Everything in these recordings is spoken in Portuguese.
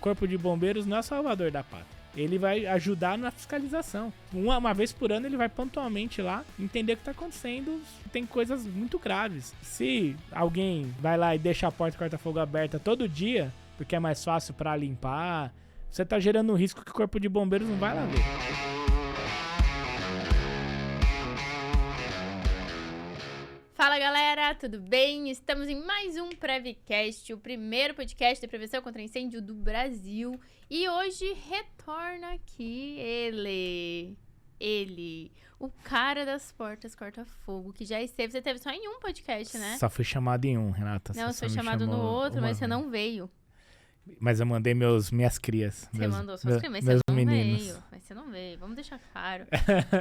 O Corpo de Bombeiros não é salvador da pátria. Ele vai ajudar na fiscalização. Uma vez por ano ele vai pontualmente lá entender o que está acontecendo. Tem coisas muito graves. Se alguém vai lá e deixa a porta do corta-fogo aberta todo dia, porque é mais fácil para limpar, você está gerando um risco que o Corpo de Bombeiros não vai lá ver. Fala galera, tudo bem? Estamos em mais um Prevcast, o primeiro podcast de prevenção contra incêndio do Brasil. E hoje retorna aqui ele, o cara das portas corta-fogo, que já esteve, você teve só em um podcast, né? Só fui chamado em um, Renata. Não, você foi chamado no outro, mas você não veio. Mas eu mandei minhas crias. Você mandou suas crias, mas você não veio. Mas você não veio, vamos deixar claro.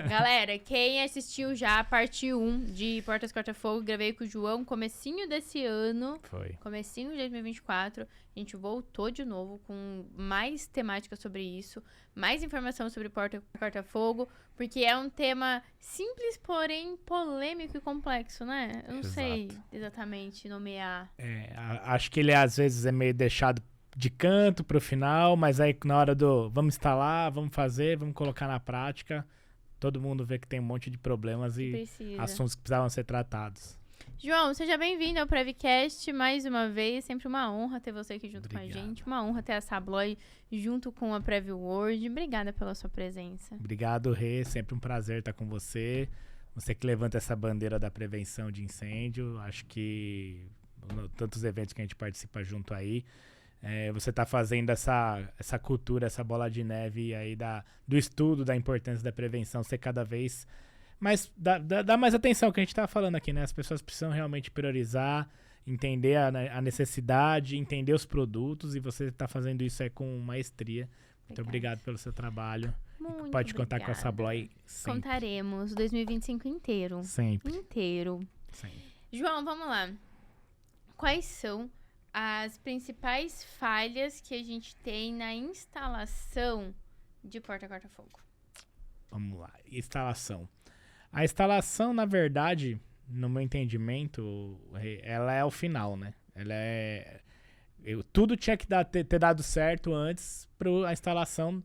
Galera, quem assistiu já a parte 1 de Portas Corta-Fogo, gravei com o João comecinho desse ano. Foi. Comecinho de 2024. A gente voltou de novo com mais temática sobre isso. Mais informação sobre Porta Corta-Fogo. Porque é um tema simples, porém polêmico e complexo, né? Eu não sei exatamente nomear. Acho que ele às vezes é meio deixado de canto pro final, mas aí na hora do vamos instalar, vamos fazer, vamos colocar na prática, todo mundo vê que tem um monte de problemas e assuntos que precisavam ser tratados. João, seja bem-vindo ao Prevcast mais uma vez, sempre uma honra ter você aqui junto com a gente, uma honra ter a Sabloy junto com a PrevWord. Obrigada pela sua presença. Obrigado, Rê, sempre um prazer estar com você. Você que levanta essa bandeira da prevenção de incêndio, acho que tantos eventos que a gente participa junto aí, você está fazendo essa cultura, essa bola de neve aí do estudo, da importância da prevenção ser cada vez mais, dá mais atenção que a gente está falando aqui, né? As pessoas precisam realmente priorizar, entender a necessidade, entender os produtos, e você está fazendo isso aí com maestria. Muito obrigado pelo seu trabalho. Muito pode contar obrigada. Com a Sabloy sempre. Contaremos 2025 inteiro. Sempre. Inteiro. Sempre. João, vamos lá. Quais são as principais falhas que a gente tem na instalação de porta corta-fogo? Vamos lá, instalação. A instalação, na verdade, no meu entendimento, ela é o final, né? Tudo tinha que ter dado certo antes para a instalação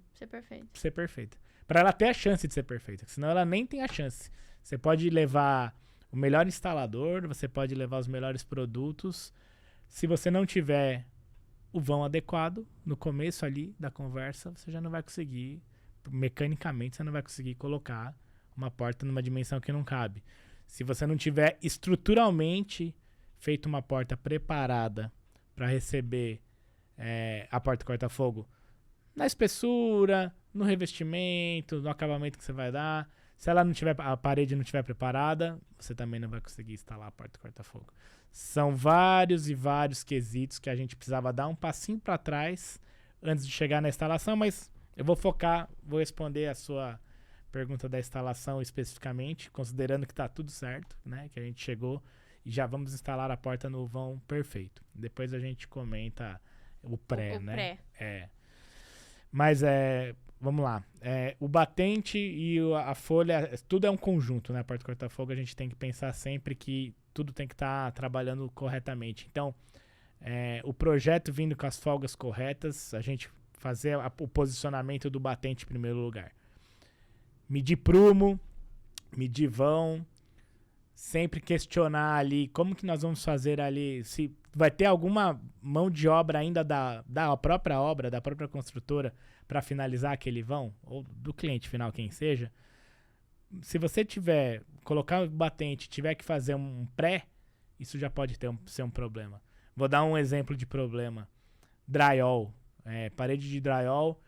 ser perfeita. Para ela ter a chance de ser perfeita, senão ela nem tem a chance. Você pode levar o melhor instalador, você pode levar os melhores produtos. Se você não tiver o vão adequado no começo ali da conversa, você já não vai conseguir, mecanicamente, você não vai conseguir colocar uma porta numa dimensão que não cabe. Se você não tiver estruturalmente feito uma porta preparada para receber a porta corta-fogo na espessura, no revestimento, no acabamento que você vai dar, se a parede não estiver preparada, você também não vai conseguir instalar a porta corta-fogo. São vários e vários quesitos que a gente precisava dar um passinho para trás antes de chegar na instalação, mas eu vou responder a sua pergunta da instalação especificamente, considerando que está tudo certo, né? Que a gente chegou e já vamos instalar a porta no vão perfeito. Depois a gente comenta o pré, né? Mas vamos lá. O batente e a folha, tudo é um conjunto, né? A porta corta-fogo, a gente tem que pensar sempre que tudo tem que estar trabalhando corretamente. Então, o projeto vindo com as folgas corretas, a gente fazer o posicionamento do batente em primeiro lugar. Medir prumo, medir vão, sempre questionar ali como que nós vamos fazer ali, se vai ter alguma mão de obra ainda da própria obra, da própria construtora, para finalizar aquele vão, ou do cliente final, quem seja. Se você colocar o batente, tiver que fazer um pré, isso já pode ser um problema. Vou dar um exemplo de problema. Drywall, parede de drywall,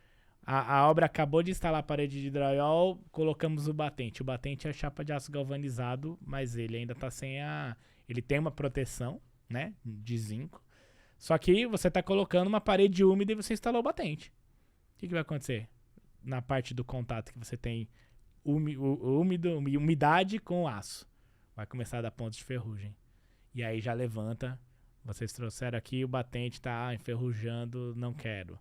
a obra acabou de instalar a parede de drywall, colocamos o batente. O batente é chapa de aço galvanizado, mas ele ainda está sem ele tem uma proteção, né, de zinco. Só que você está colocando uma parede úmida e você instalou o batente. O que vai acontecer? Na parte do contato que você tem umidade com o aço. Vai começar a dar pontos de ferrugem. E aí já levanta. Vocês trouxeram aqui, o batente está enferrujando, não quero.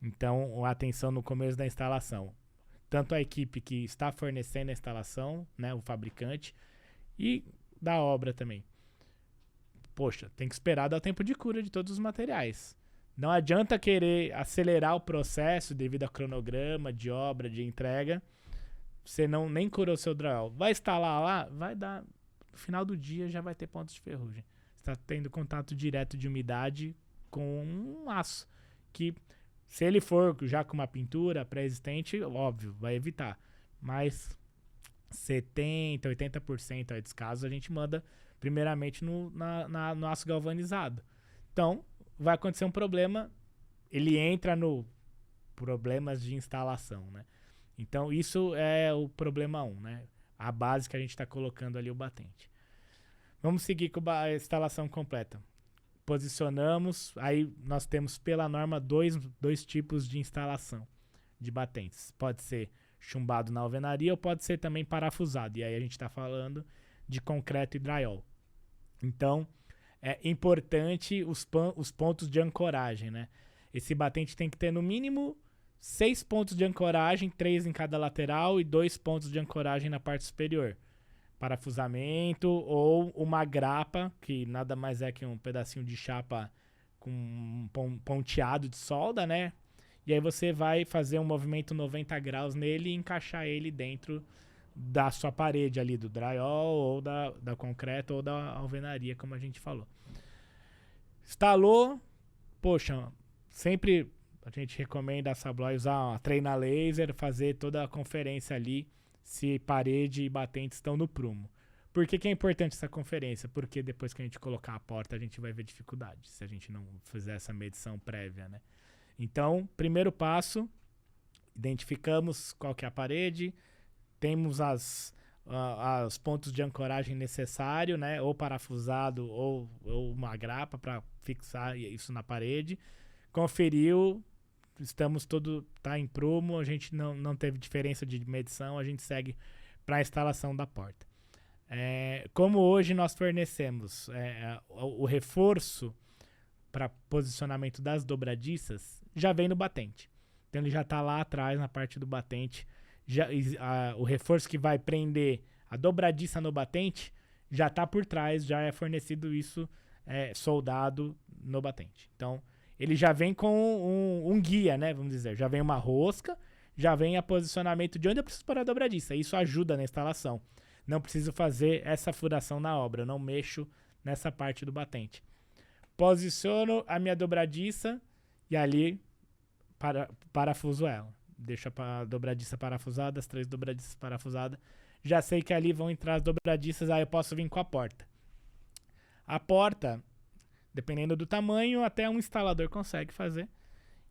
Então, atenção no começo da instalação. Tanto a equipe que está fornecendo a instalação, né, o fabricante, e da obra também. Poxa, tem que esperar dar o tempo de cura de todos os materiais. Não adianta querer acelerar o processo devido ao cronograma de obra, de entrega. Você nem curou seu drywall. Vai instalar lá, vai dar... No final do dia já vai ter pontos de ferrugem. Você está tendo contato direto de umidade com um aço. Que se ele for já com uma pintura pré-existente, óbvio, vai evitar. Mas 70%, 80% aí dos casos a gente manda primeiramente no aço galvanizado. Então, vai acontecer um problema, ele entra no problemas de instalação, né? Então, isso é o problema 1, né? A base que a gente está colocando ali o batente. Vamos seguir com a instalação completa. Posicionamos, aí nós temos pela norma dois tipos de instalação de batentes. Pode ser chumbado na alvenaria ou pode ser também parafusado. E aí a gente está falando de concreto e drywall. Então, é importante os pontos de ancoragem, né? Esse batente tem que ter no mínimo 6 pontos de ancoragem, 3 em cada lateral e 2 pontos de ancoragem na parte superior. Parafusamento ou uma grapa, que nada mais é que um pedacinho de chapa com um ponteado de solda, né? E aí você vai fazer um movimento 90 graus nele e encaixar ele dentro da sua parede ali, do drywall, ou da concreto, ou da alvenaria, como a gente falou. Instalou, poxa, sempre a gente recomenda a Sabloy usar uma treina laser, fazer toda a conferência ali, se parede e batente estão no prumo. Por que é importante essa conferência? Porque depois que a gente colocar a porta, a gente vai ver dificuldade, se a gente não fizer essa medição prévia, né? Então, primeiro passo, identificamos qual que é a parede, temos os pontos de ancoragem necessário, né? Ou parafusado ou uma grapa para fixar isso na parede. Conferiu, tá em prumo, a gente não teve diferença de medição, a gente segue para a instalação da porta. Como hoje nós fornecemos o reforço para posicionamento das dobradiças, já vem no batente. Então ele já está lá atrás na parte do batente. O reforço que vai prender a dobradiça no batente já está por trás, já é fornecido isso soldado no batente. Então ele já vem com um guia, né? Vamos dizer, já vem uma rosca, já vem a posicionamento de onde eu preciso pôr a dobradiça. Isso ajuda na instalação. Não preciso fazer essa furação na obra, eu não mexo nessa parte do batente. Posiciono a minha dobradiça e ali parafuso ela. Deixo a dobradiça parafusada, as 3 dobradiças parafusadas. Já sei que ali vão entrar as dobradiças, aí eu posso vir com a porta. A porta, dependendo do tamanho, até um instalador consegue fazer.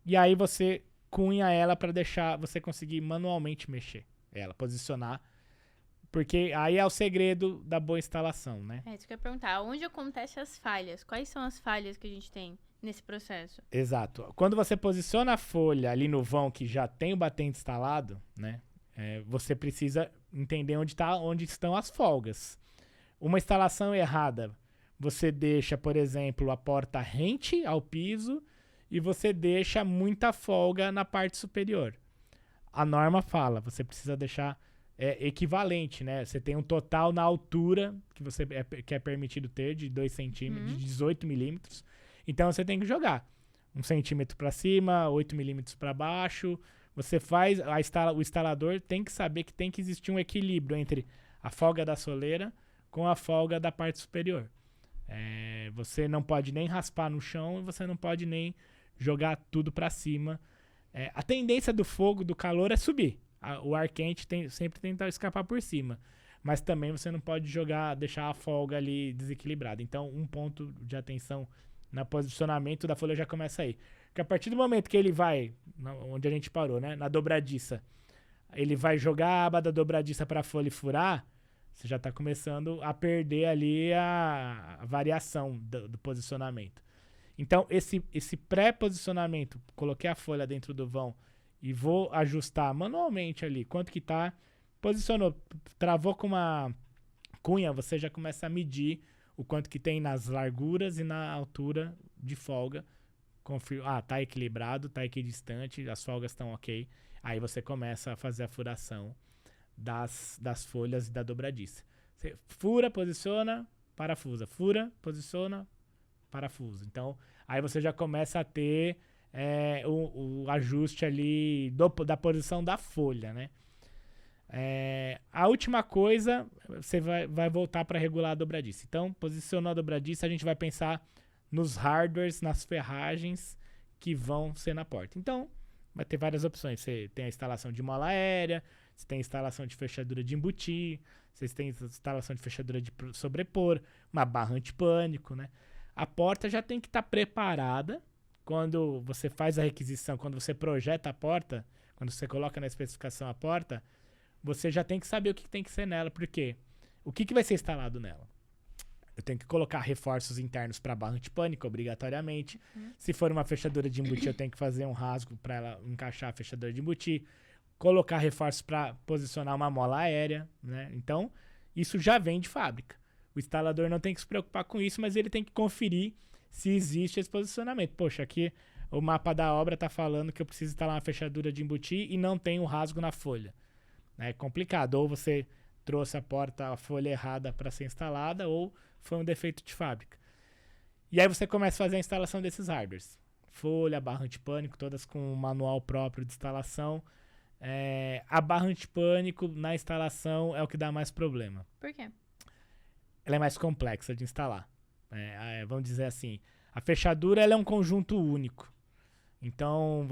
E aí você cunha ela para deixar você conseguir manualmente mexer ela, posicionar. Porque aí é o segredo da boa instalação, né? Isso que eu ia perguntar. Onde acontecem as falhas? Quais são as falhas que a gente tem nesse processo? Exato. Quando você posiciona a folha ali no vão que já tem o batente instalado, né? Você precisa entender onde estão as folgas. Uma instalação errada, você deixa, por exemplo, a porta rente ao piso e você deixa muita folga na parte superior. A norma fala, você precisa deixar equivalente, né? Você tem um total na altura que é permitido ter de 2 centímetros, de 18 milímetros. Então você tem que jogar 1 centímetro para cima, 8 milímetros para baixo. Você faz, o instalador tem que saber que tem que existir um equilíbrio entre a folga da soleira com a folga da parte superior. Você não pode nem raspar no chão e você não pode nem jogar tudo para cima. A tendência do fogo, do calor, é subir. O ar quente sempre tenta escapar por cima. Mas também você não pode deixar a folga ali desequilibrada. Então, um ponto de atenção no posicionamento da folha já começa aí. Porque a partir do momento que ele vai, onde a gente parou, né? Na dobradiça, ele vai jogar a aba da dobradiça para a folha e furar, você já está começando a perder ali a variação do posicionamento. Então, esse pré-posicionamento, coloquei a folha dentro do vão e vou ajustar manualmente ali quanto que tá, posicionou, travou com uma cunha, você já começa a medir o quanto que tem nas larguras e na altura de folga. Tá equilibrado, tá equidistante, as folgas estão ok. Aí você começa a fazer a furação das folhas e da dobradiça. Você fura, posiciona, parafusa. Fura, posiciona, parafusa. Então, Aí você já começa a ter o ajuste ali da posição da folha, né? A última coisa, você vai voltar para regular a dobradiça. Então, posicionou a dobradiça, a gente vai pensar nos hardwares, nas ferragens que vão ser na porta. Então, vai ter várias opções. Você tem a instalação de mola aérea, você tem a instalação de fechadura de embutir, você tem a instalação de fechadura de sobrepor, uma barra antipânico, né? A porta já tem que estar preparada quando você faz a requisição, quando você projeta a porta, quando você coloca na especificação a porta, você já tem que saber o que tem que ser nela. Por quê? O que vai ser instalado nela? Eu tenho que colocar reforços internos para a barra antipânico, obrigatoriamente. Se for uma fechadura de embutir, eu tenho que fazer um rasgo para ela encaixar a fechadura de embutir. Colocar reforços para posicionar uma mola aérea, né? Então, isso já vem de fábrica. O instalador não tem que se preocupar com isso, mas ele tem que conferir se existe esse posicionamento. Poxa, aqui o mapa da obra está falando que eu preciso instalar uma fechadura de embutir e não tem um rasgo na folha. É complicado. Ou você trouxe a folha errada para ser instalada, ou foi um defeito de fábrica. E aí você começa a fazer a instalação desses hardwares. Folha, barra antipânico, todas com um manual próprio de instalação. A barra antipânico na instalação é o que dá mais problema. Por quê? Ela é mais complexa de instalar. Vamos dizer assim, a fechadura ela é um conjunto único. Então,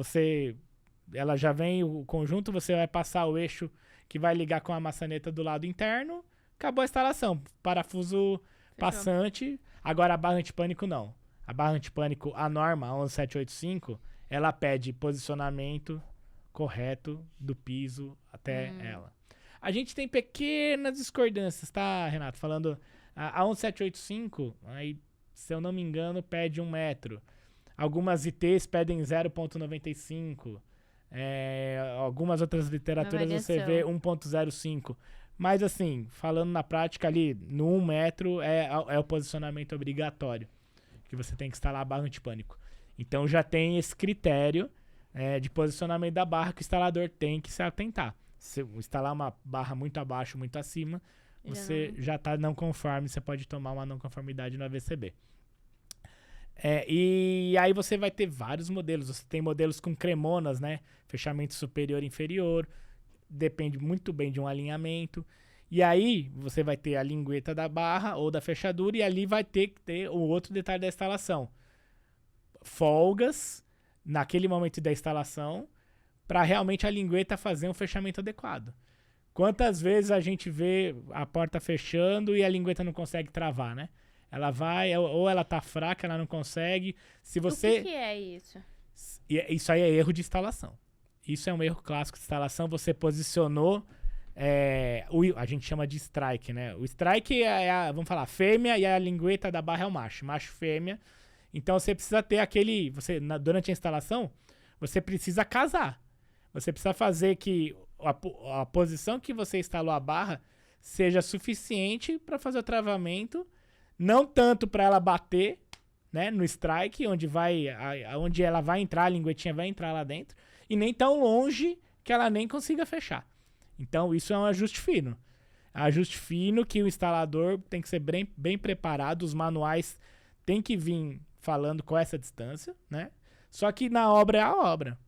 ela já vem o conjunto, você vai passar o eixo que vai ligar com a maçaneta do lado interno, acabou a instalação. Parafuso passante. Agora a barra antipânico não. A barra antipânico, a norma 11785, ela pede posicionamento correto do piso até ela. A gente tem pequenas discordâncias, tá, Renato? Falando, a 11785, aí, se eu não me engano, pede 1 metro. Algumas ITs pedem 0,95. Algumas outras literaturas você vê 1,05. Mas assim, falando na prática ali, no 1 metro é o posicionamento obrigatório que você tem que instalar a barra antipânico. Então já tem esse critério de posicionamento da barra que o instalador tem que se atentar. Se instalar uma barra muito abaixo, muito acima, você já está não conforme, você pode tomar uma não conformidade no AVCB. E aí você vai ter vários modelos. Você tem modelos com cremonas, né? Fechamento superior e inferior. Depende muito bem de um alinhamento. E aí você vai ter a lingueta da barra ou da fechadura, e ali vai ter que ter o outro detalhe da instalação. Folgas naquele momento da instalação para realmente a lingueta fazer um fechamento adequado. Quantas vezes a gente vê a porta fechando e a lingueta não consegue travar, né? Ela vai, ou ela tá fraca, ela não consegue. Se você... O que é isso? Isso aí é erro de instalação. Isso é um erro clássico de instalação. Você posicionou... a gente chama de strike, né? O strike vamos falar, fêmea, e a lingueta da barra é o macho. Macho, fêmea. Então você precisa ter aquele... durante a instalação, você precisa casar. Você precisa fazer que a posição que você instalou a barra seja suficiente para fazer o travamento. Não tanto para ela bater, né, no strike, onde ela vai entrar, a linguetinha vai entrar lá dentro, e nem tão longe que ela nem consiga fechar. Então, isso é um ajuste fino. Ajuste fino que o instalador tem que ser bem preparado, os manuais têm que vir falando com essa distância, né? Só que na obra é a obra.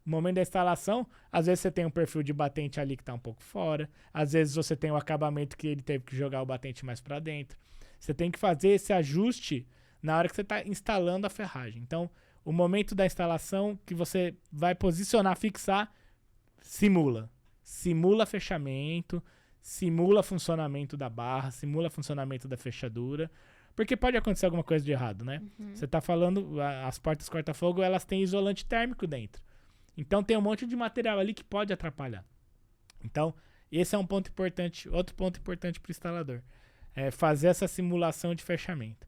No momento da instalação, às vezes você tem um perfil de batente ali que está um pouco fora, às vezes você tem um acabamento que ele teve que jogar o batente mais para dentro. Você tem que fazer esse ajuste na hora que você está instalando a ferragem. Então, o momento da instalação que você vai posicionar, fixar, simula. Simula fechamento, simula funcionamento da barra, simula funcionamento da fechadura. Porque pode acontecer alguma coisa de errado, né? Você está falando, as portas corta-fogo, elas têm isolante térmico dentro. Então, tem um monte de material ali que pode atrapalhar. Então, esse é um ponto importante, outro ponto importante para o instalador. Fazer essa simulação de fechamento.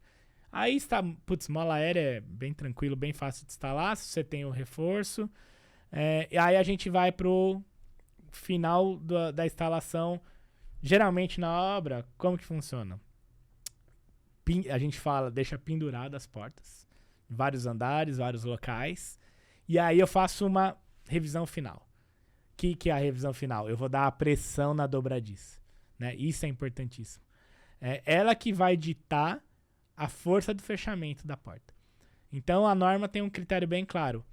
Aí está, mola aérea é bem tranquilo, bem fácil de instalar, se você tem o reforço. E aí a gente vai pro final da instalação. Geralmente na obra, como que funciona? A gente deixa penduradas as portas, vários andares, vários locais. E aí eu faço uma revisão final. O que é a revisão final? Eu vou dar a pressão na dobradiça, né? Isso é importantíssimo. Ela que vai ditar a força do fechamento da porta. Então, a norma tem um critério bem claro.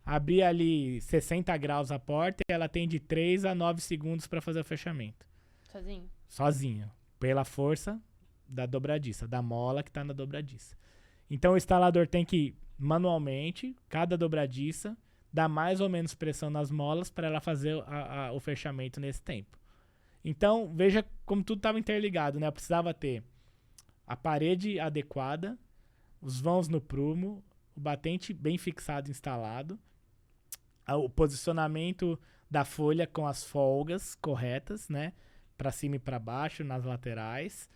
Abrir ali 60 graus a porta e ela tem de 3 a 9 segundos para fazer o fechamento. Sozinho? Sozinho. Pela força da dobradiça, da mola que está na dobradiça. Então, o instalador tem que, manualmente, cada dobradiça, dar mais ou menos pressão nas molas para ela fazer o fechamento nesse tempo. Então, veja como tudo estava interligado, né? Eu precisava ter a parede adequada, os vãos no prumo, o batente bem fixado instalado, o posicionamento da folha com as folgas corretas, né? Para cima e para baixo, nas laterais.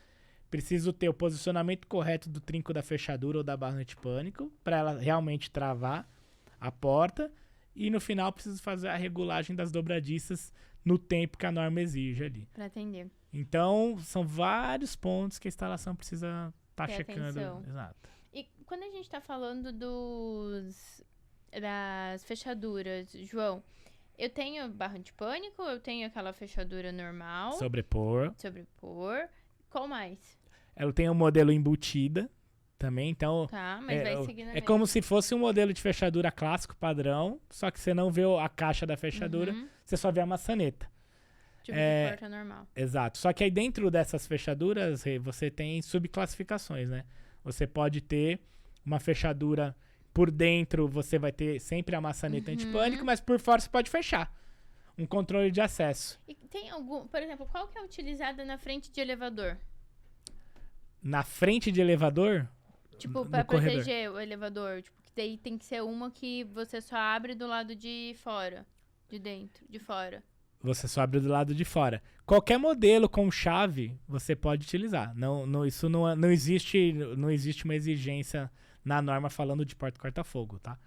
Preciso ter o posicionamento correto do trinco da fechadura ou da barra antipânico para ela realmente travar a porta. E no final preciso fazer a regulagem das dobradiças no tempo que a norma exige ali. Para atender. Então, são vários pontos que a instalação precisa estar checando. Atenção. Exato. E quando a gente está falando das fechaduras, João, eu tenho barra antipânico, eu tenho aquela fechadura normal. Sobrepor. Qual mais? Ela tem um modelo embutida também, então... Tá, mas vai seguir na mesma. como se fosse um modelo de fechadura clássico padrão, só que você não vê a caixa da fechadura, você só vê a maçaneta. Tipo de porta normal. Exato. Só que aí dentro dessas fechaduras, você tem subclassificações, né? Você pode ter uma fechadura por dentro, você vai ter sempre a maçaneta antipânico, mas por fora você pode fechar. Um controle de acesso. E tem algum, por exemplo, qual que é utilizada na frente de elevador? Na frente de elevador? Tipo, pra proteger o elevador. Tipo, que daí tem que ser uma que você só abre do lado de fora. De dentro, de fora. Você só abre do lado de fora. Qualquer modelo com chave você pode utilizar. Isso não existe uma exigência na norma falando de porta corta-fogo, tá?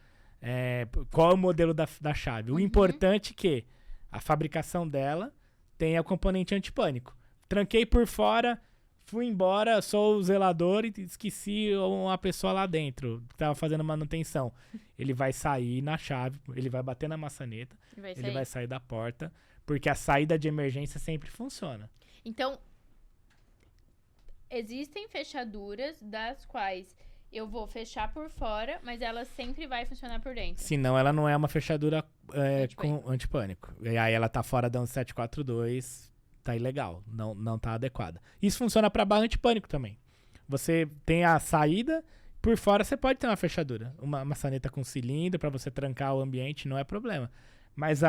Qual é o modelo da chave? O importante é que a fabricação dela tenha o componente antipânico. Tranquei por fora, fui embora, sou o zelador e esqueci uma pessoa lá dentro que estava fazendo manutenção. Ele vai sair na chave, ele vai bater na maçaneta, ele vai sair da porta, porque a saída de emergência sempre funciona. Então, existem fechaduras das quais eu vou fechar por fora, mas ela sempre vai funcionar por dentro. Senão ela não é uma fechadura com antipânico. E aí ela tá fora da 1742, tá ilegal, não tá adequada. Isso funciona para barra antipânico também. Você tem a saída, por fora você pode ter uma fechadura. Uma maçaneta com cilindro para você trancar o ambiente, não é problema. Mas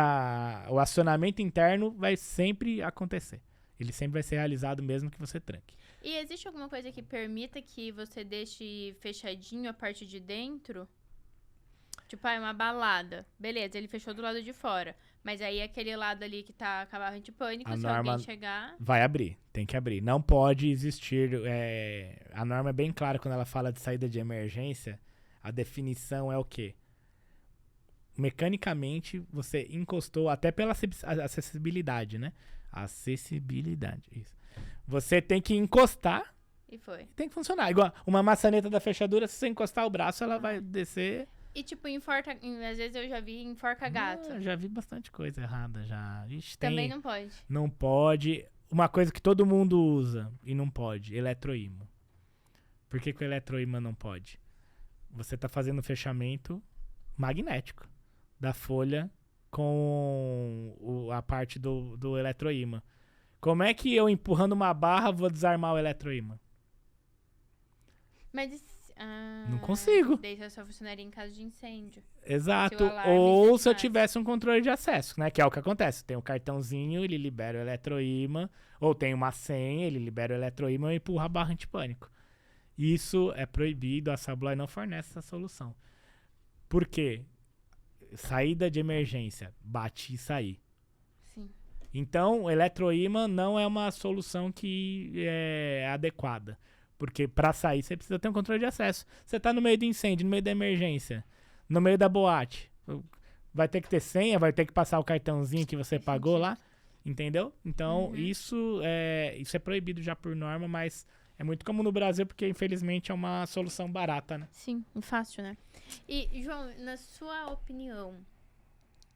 o acionamento interno vai sempre acontecer. Ele sempre vai ser realizado mesmo que você tranque. E existe alguma coisa que permita que você deixe fechadinho a parte de dentro? Tipo, é uma balada. Beleza, ele fechou do lado de fora. Mas aí aquele lado ali que tá com a barra antipânico, se alguém chegar... Vai abrir, tem que abrir. Não pode existir... A norma é bem clara quando ela fala de saída de emergência. A definição é o quê? Mecanicamente, você encostou, até pela acessibilidade, né? Acessibilidade, isso. Você tem que encostar e tem que funcionar. Igual uma maçaneta da fechadura, se você encostar o braço, ela vai descer. E tipo, às vezes eu já vi enforca gato. Já vi bastante coisa errada já. Também não pode. Não pode. Uma coisa que todo mundo usa e não pode, eletroímã. Por que o eletroímã não pode? Você tá fazendo fechamento magnético da folha com a parte do eletroímã. Como é que eu, empurrando uma barra, vou desarmar o eletroímã? Mas não consigo. Daí só funcionaria em caso de incêndio. Exato. Ou se eu tivesse um controle de acesso, né? Que é o que acontece. Tem um cartãozinho, ele libera o eletroímã. Ou tem uma senha, ele libera o eletroímã e empurra a barra antipânico. Isso é proibido, a Sabloy não fornece essa solução. Por quê? Saída de emergência, bate e sair. Sim. Então, o eletroímã não é uma solução que é adequada. Porque para sair você precisa ter um controle de acesso. Você tá no meio do incêndio, no meio da emergência, no meio da boate. Vai ter que ter senha, vai ter que passar o cartãozinho que você pagou lá. Entendeu? Então, isso é proibido já por norma, mas é muito comum no Brasil porque, infelizmente, é uma solução barata, né? Sim, e fácil, né? E, João, na sua opinião,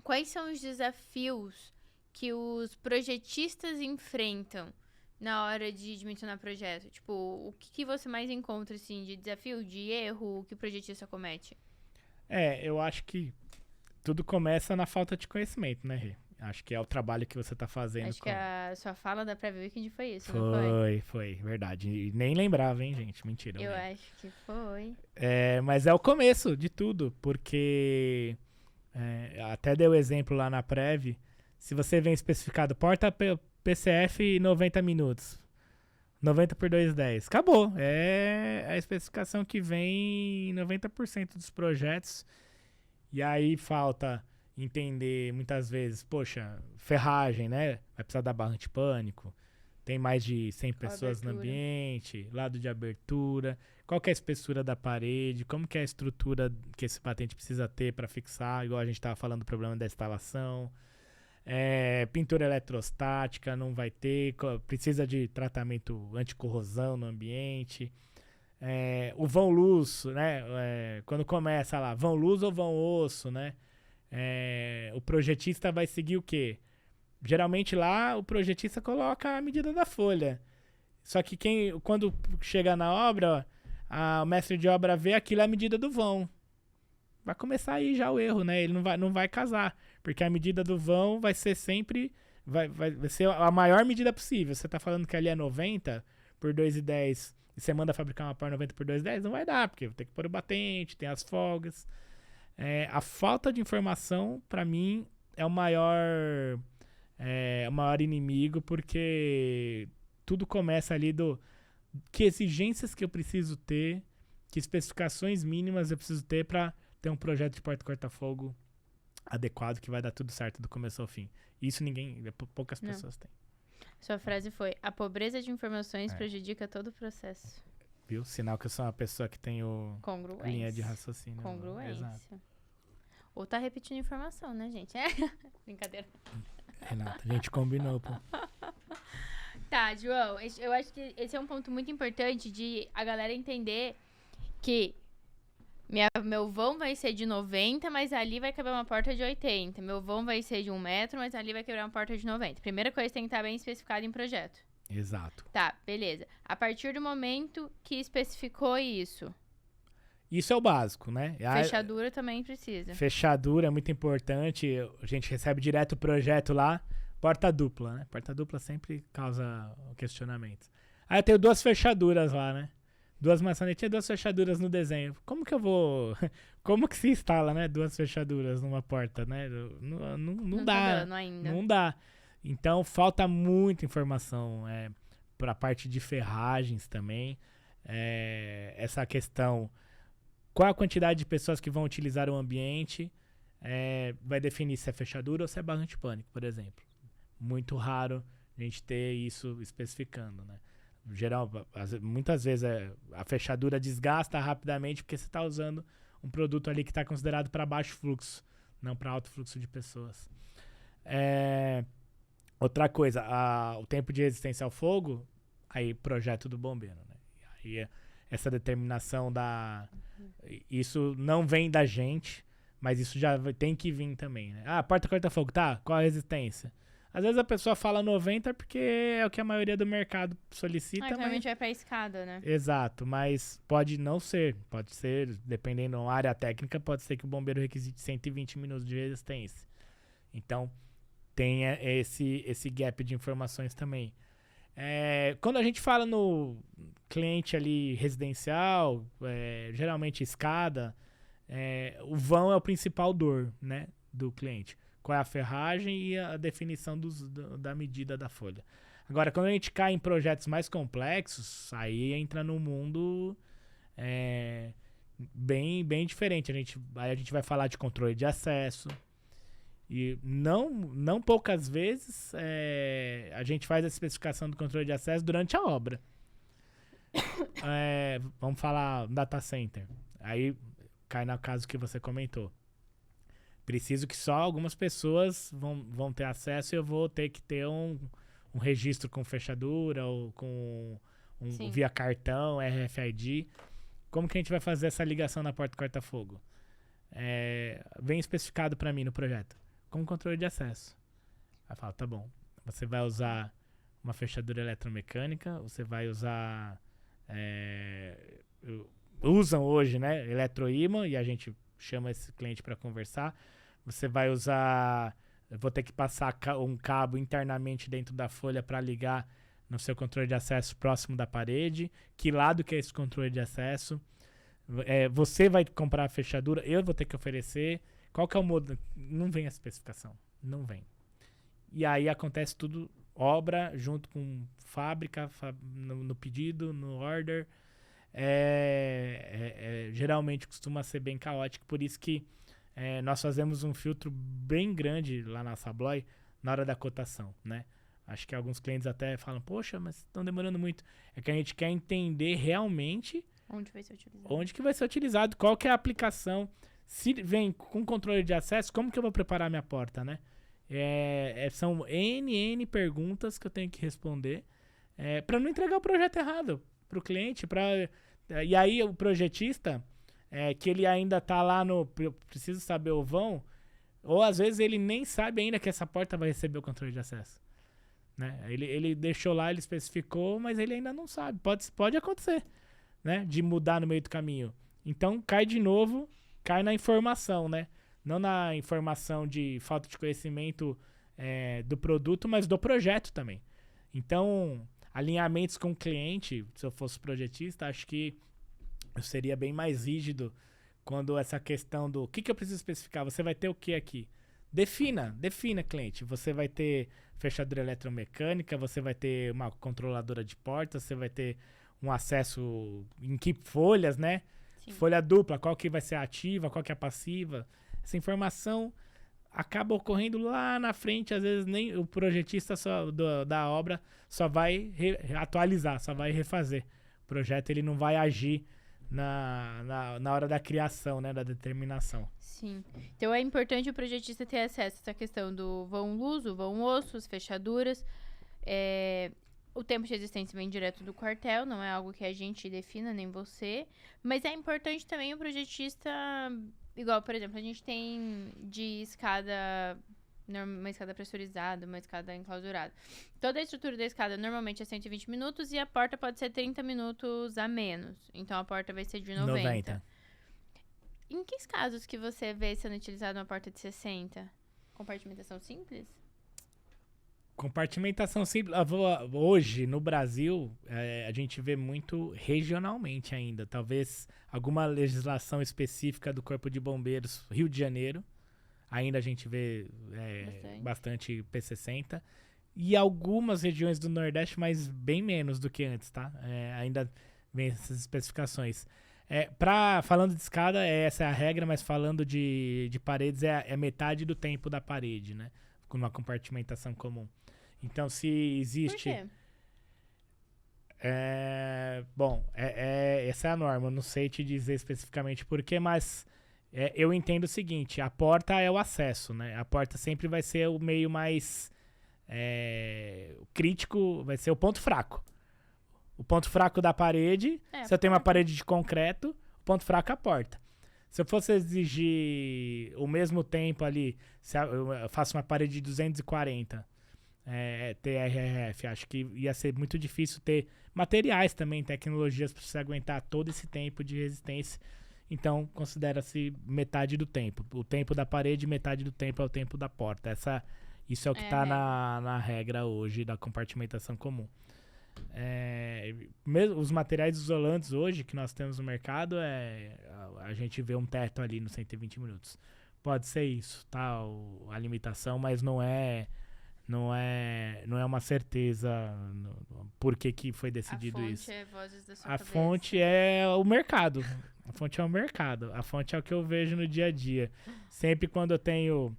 quais são os desafios que os projetistas enfrentam na hora de dimensionar projeto? Tipo, o que você mais encontra, assim, de desafio, de erro que o projetista comete? Eu acho que tudo começa na falta de conhecimento, né, Rê? Acho que é o trabalho que você tá fazendo. Acho que a sua fala da Preview Weekend foi isso, não foi? Foi, verdade. E nem lembrava, hein, gente? Mentira. Eu acho que foi. Mas é o começo de tudo, porque até deu exemplo lá na Prev. Se você vem especificado porta PCF 90 minutos, 90 por 210, acabou. É a especificação que vem em 90% dos projetos. E aí falta entender muitas vezes, poxa, ferragem, né? Vai precisar da barra antipânico. Tem mais de 100 pessoas no ambiente, lado de abertura, qual que é a espessura da parede, como que é a estrutura que esse patente precisa ter para fixar, igual a gente estava falando do problema da instalação. Pintura eletrostática, não vai ter, precisa de tratamento anticorrosão no ambiente. O vão luz, né? Quando começa lá, vão luz ou vão osso, né? O projetista vai seguir o quê? Geralmente lá o projetista coloca a medida da folha. Só que quando chega na obra, o mestre de obra vê aquilo é a medida do vão. Vai começar aí já o erro, né? Ele não vai casar. Porque a medida do vão vai ser sempre... Vai ser a maior medida possível. Você tá falando que ali é 90 por 2,10 e você manda fabricar uma par 90 por 2,10, não vai dar, porque tem que pôr o batente, tem as folgas. A falta de informação, para mim, é o maior inimigo, porque tudo começa ali que exigências que eu preciso ter, que especificações mínimas eu preciso ter para ter um projeto de porta corta-fogo adequado que vai dar tudo certo do começo ao fim. Isso poucas pessoas têm. Sua frase foi: a pobreza de informações prejudica todo o processo. Viu? Sinal que eu sou uma pessoa que tem linha de raciocínio. Congruência. Exato. Ou tá repetindo informação, né, gente? Brincadeira. Renata, a gente combinou, pô. Tá, João, eu acho que esse é um ponto muito importante de a galera entender que meu vão vai ser de 90, mas ali vai caber uma porta de 80. Meu vão vai ser de 1 metro, mas ali vai caber uma porta de 90. Primeira coisa, tem que estar bem especificado em projeto. Exato. Tá, beleza. A partir do momento que especificou isso... Isso é o básico, né? Fechadura também precisa. Fechadura é muito importante. A gente recebe direto o projeto lá. Porta dupla, né? Porta dupla sempre causa questionamento. Aí eu tenho 2 fechaduras lá, né? 2 maçanetinhas, 2 fechaduras no desenho. Como que eu vou... Como que se instala, né? 2 fechaduras numa porta, né? Não dá. Tá dando ainda. Não dá. Então, falta muita informação para a parte de ferragens também. Essa questão... Qual a quantidade de pessoas que vão utilizar o ambiente vai definir se é fechadura ou se é barra antipânico, por exemplo. Muito raro a gente ter isso especificando, né? Muitas vezes a fechadura desgasta rapidamente porque você está usando um produto ali que está considerado para baixo fluxo, não para alto fluxo de pessoas. Outra coisa, o tempo de resistência ao fogo, aí projeto do bombeiro, né? Aí essa determinação isso não vem da gente, mas isso já tem que vir também, né? Porta corta-fogo, tá? Qual a resistência? Às vezes a pessoa fala 90 porque é o que a maioria do mercado solicita. Realmente vai pra escada, né? Exato, mas pode não ser. Pode ser, dependendo da área técnica, pode ser que o bombeiro requisite 120 minutos de resistência. Então, tem esse gap de informações também. Quando a gente fala no cliente ali residencial, geralmente escada, o vão é o principal dor, né, do cliente. Qual é a ferragem e a definição da medida da folha. Agora, quando a gente cai em projetos mais complexos, aí entra num mundo bem diferente. Aí a gente vai falar de controle de acesso. E não poucas vezes a gente faz a especificação do controle de acesso durante a obra. Vamos falar data center. Aí cai no caso que você comentou. Preciso que só algumas pessoas vão ter acesso e eu vou ter que ter um registro com fechadura ou com via cartão, RFID. Como que a gente vai fazer essa ligação na porta corta-fogo? Vem especificado para mim no projeto, com controle de acesso. Aí fala, tá bom, você vai usar uma fechadura eletromecânica, você vai usar... usam hoje, né, eletroímã, e a gente chama esse cliente para conversar. Você vai usar... Eu vou ter que passar um cabo internamente dentro da folha para ligar no seu controle de acesso próximo da parede. Que lado que é esse controle de acesso? Você vai comprar a fechadura, eu vou ter que oferecer. Qual que é o modo? Não vem a especificação. Não vem. E aí acontece tudo, obra junto com fábrica, no pedido, no order. Geralmente costuma ser bem caótico, por isso que nós fazemos um filtro bem grande lá na Sabloy na hora da cotação, né? Acho que alguns clientes até falam, poxa, mas estão demorando muito. É que a gente quer entender realmente onde vai ser utilizado. Onde que vai ser utilizado, qual que é a aplicação. Se vem com controle de acesso, como que eu vou preparar minha porta, né? São N perguntas que eu tenho que responder para não entregar o projeto errado para o cliente. E aí o projetista, que ele ainda tá lá no preciso saber o vão, ou às vezes ele nem sabe ainda que essa porta vai receber o controle de acesso. Né? Ele deixou lá, ele especificou, mas ele ainda não sabe. Pode acontecer, né? De mudar no meio do caminho. Então cai de novo, cai na informação, né? Não na informação de falta de conhecimento do produto, mas do projeto também. Então, alinhamentos com o cliente, se eu fosse projetista, acho que eu seria bem mais rígido quando essa questão do que eu preciso especificar, você vai ter o que aqui? Defina, cliente. Você vai ter fechadura eletromecânica, você vai ter uma controladora de portas, você vai ter um acesso em que folhas, né? Sim. Folha dupla, qual que vai ser a ativa, qual que é a passiva. Essa informação acaba ocorrendo lá na frente, às vezes nem o projetista da obra só vai atualizar, só vai refazer. O projeto ele não vai agir na hora da criação, né, da determinação. Sim. Então é importante o projetista ter acesso a essa questão do vão luso, vão osso, as fechaduras. O tempo de resistência vem direto do quartel, não é algo que a gente defina, nem você. Mas é importante também o projetista... Igual, por exemplo, a gente tem de escada, uma escada pressurizada, uma escada enclausurada. Toda a estrutura da escada normalmente é 120 minutos e a porta pode ser 30 minutos a menos. Então a porta vai ser de 90. Em que casos que você vê sendo utilizada uma porta de 60? Compartimentação simples? Compartimentação simples. Hoje, no Brasil, a gente vê muito regionalmente ainda. Talvez alguma legislação específica do Corpo de Bombeiros, Rio de Janeiro, ainda a gente vê bastante P60. E algumas regiões do Nordeste, mas bem menos do que antes, tá? Ainda vem essas especificações. Falando de escada, essa é a regra, mas falando de paredes, é metade do tempo da parede, né? Com uma compartimentação comum. Então, se existe... Por quê? Essa é a norma. Eu não sei te dizer especificamente por quê, mas eu entendo o seguinte. A porta é o acesso, né? A porta sempre vai ser o meio mais crítico, vai ser o ponto fraco. O ponto fraco da parede, se eu tenho uma parede de concreto, o ponto fraco é a porta. Se eu fosse exigir o mesmo tempo ali, se eu faço uma parede de 240... TRRF, acho que ia ser muito difícil ter materiais também, tecnologias para você aguentar todo esse tempo de resistência. Então, considera-se metade do tempo. O tempo da parede, metade do tempo é o tempo da porta. Isso é o que está na regra hoje da compartimentação comum. Mesmo os materiais isolantes hoje que nós temos no mercado, a gente vê um teto ali nos 120 minutos. Pode ser isso, tá? A limitação, mas não é uma certeza por que foi decidido isso. A fonte é vozes da sua cabeça. Fonte é o mercado. A fonte é o mercado. A fonte é o que eu vejo no dia a dia. Sempre quando eu tenho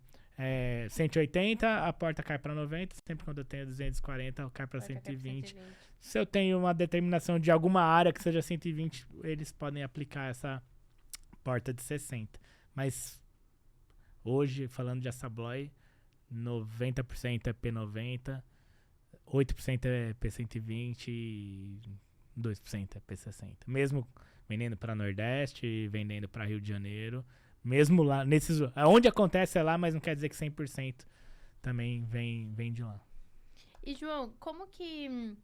180, a porta cai para 90. Sempre quando eu tenho 240, cai para 120. Se eu tenho uma determinação de alguma área que seja 120, eles podem aplicar essa porta de 60. Mas hoje, falando de Sabloy, 90% é P90, 8% é P120 e 2% é P60. Mesmo vendendo para Nordeste, vendendo para Rio de Janeiro, mesmo lá, onde acontece é lá, mas não quer dizer que 100% também vem de lá. E João, como que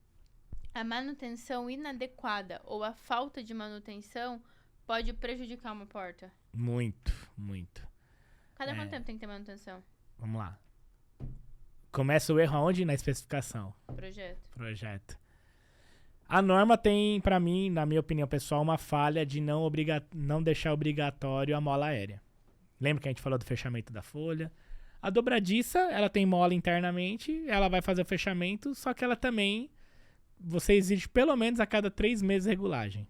a manutenção inadequada ou a falta de manutenção pode prejudicar uma porta? Muito, muito. Cada quanto tempo tem que ter manutenção? Vamos lá. Começa o erro aonde? Na especificação. Projeto. A norma tem, pra mim, na minha opinião pessoal, uma falha de não deixar obrigatório a mola aérea. Lembra que a gente falou do fechamento da folha? A dobradiça, ela tem mola internamente, ela vai fazer o fechamento, só que ela também, você exige pelo menos a cada 3 meses regulagem.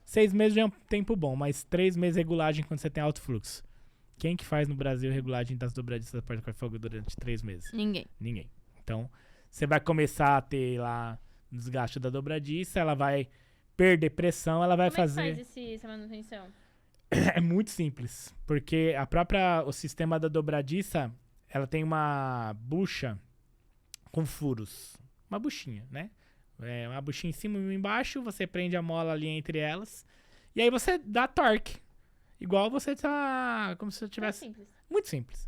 6 meses já é um tempo bom, mas 3 meses regulagem quando você tem alto fluxo. Quem que faz no Brasil regulagem das dobradiças da porta corta-fogo durante 3 meses? Ninguém. Então, você vai começar a ter lá desgaste da dobradiça, ela vai perder pressão, ela vai fazer... Como é que faz essa manutenção? É muito simples, porque o sistema da dobradiça, ela tem uma bucha com furos. Uma buchinha, né? Uma buchinha em cima e uma embaixo, você prende a mola ali entre elas, e aí você dá torque. Igual você tá... Como se você tivesse... É simples.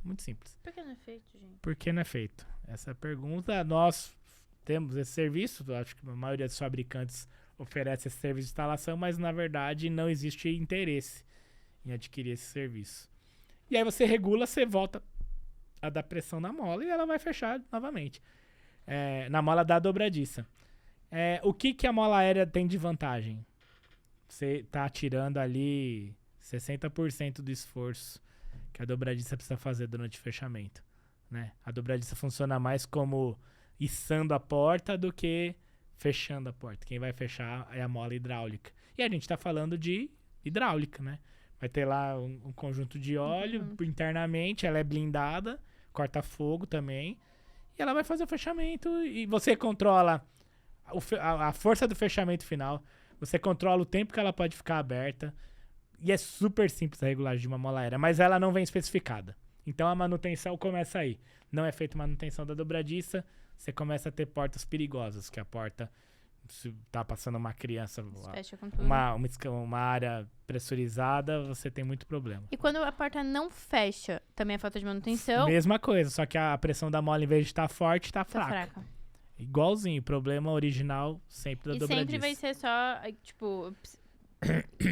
Muito simples. Por que não é feito, gente? Por que não é feito? Essa é a pergunta. Nós temos esse serviço, eu acho que a maioria dos fabricantes oferece esse serviço de instalação, mas na verdade não existe interesse em adquirir esse serviço. E aí você regula, você volta a dar pressão na mola e ela vai fechar novamente. Na mola da dobradiça. O que a mola aérea tem de vantagem? Você tá tirando ali 60% do esforço que a dobradiça precisa fazer durante o fechamento, né? A dobradiça funciona mais como içando a porta do que fechando a porta. Quem vai fechar é a mola hidráulica. E a gente tá falando de hidráulica, né? Vai ter lá um conjunto de óleo internamente, ela é blindada, corta fogo também, e ela vai fazer o fechamento e você controla a força do fechamento final, você controla o tempo que ela pode ficar aberta, e é super simples a regulagem de uma mola aérea, mas ela não vem especificada. Então a manutenção começa aí. Não é feita manutenção da dobradiça, você começa a ter portas perigosas, que a porta, se tá passando uma criança, uma área pressurizada, você tem muito problema. E quando a porta não fecha, também é falta de manutenção? Mesma coisa, só que a pressão da mola, em vez de estar forte, tá fraca. Igualzinho, problema original sempre da dobradiça. E sempre vai ser só, tipo,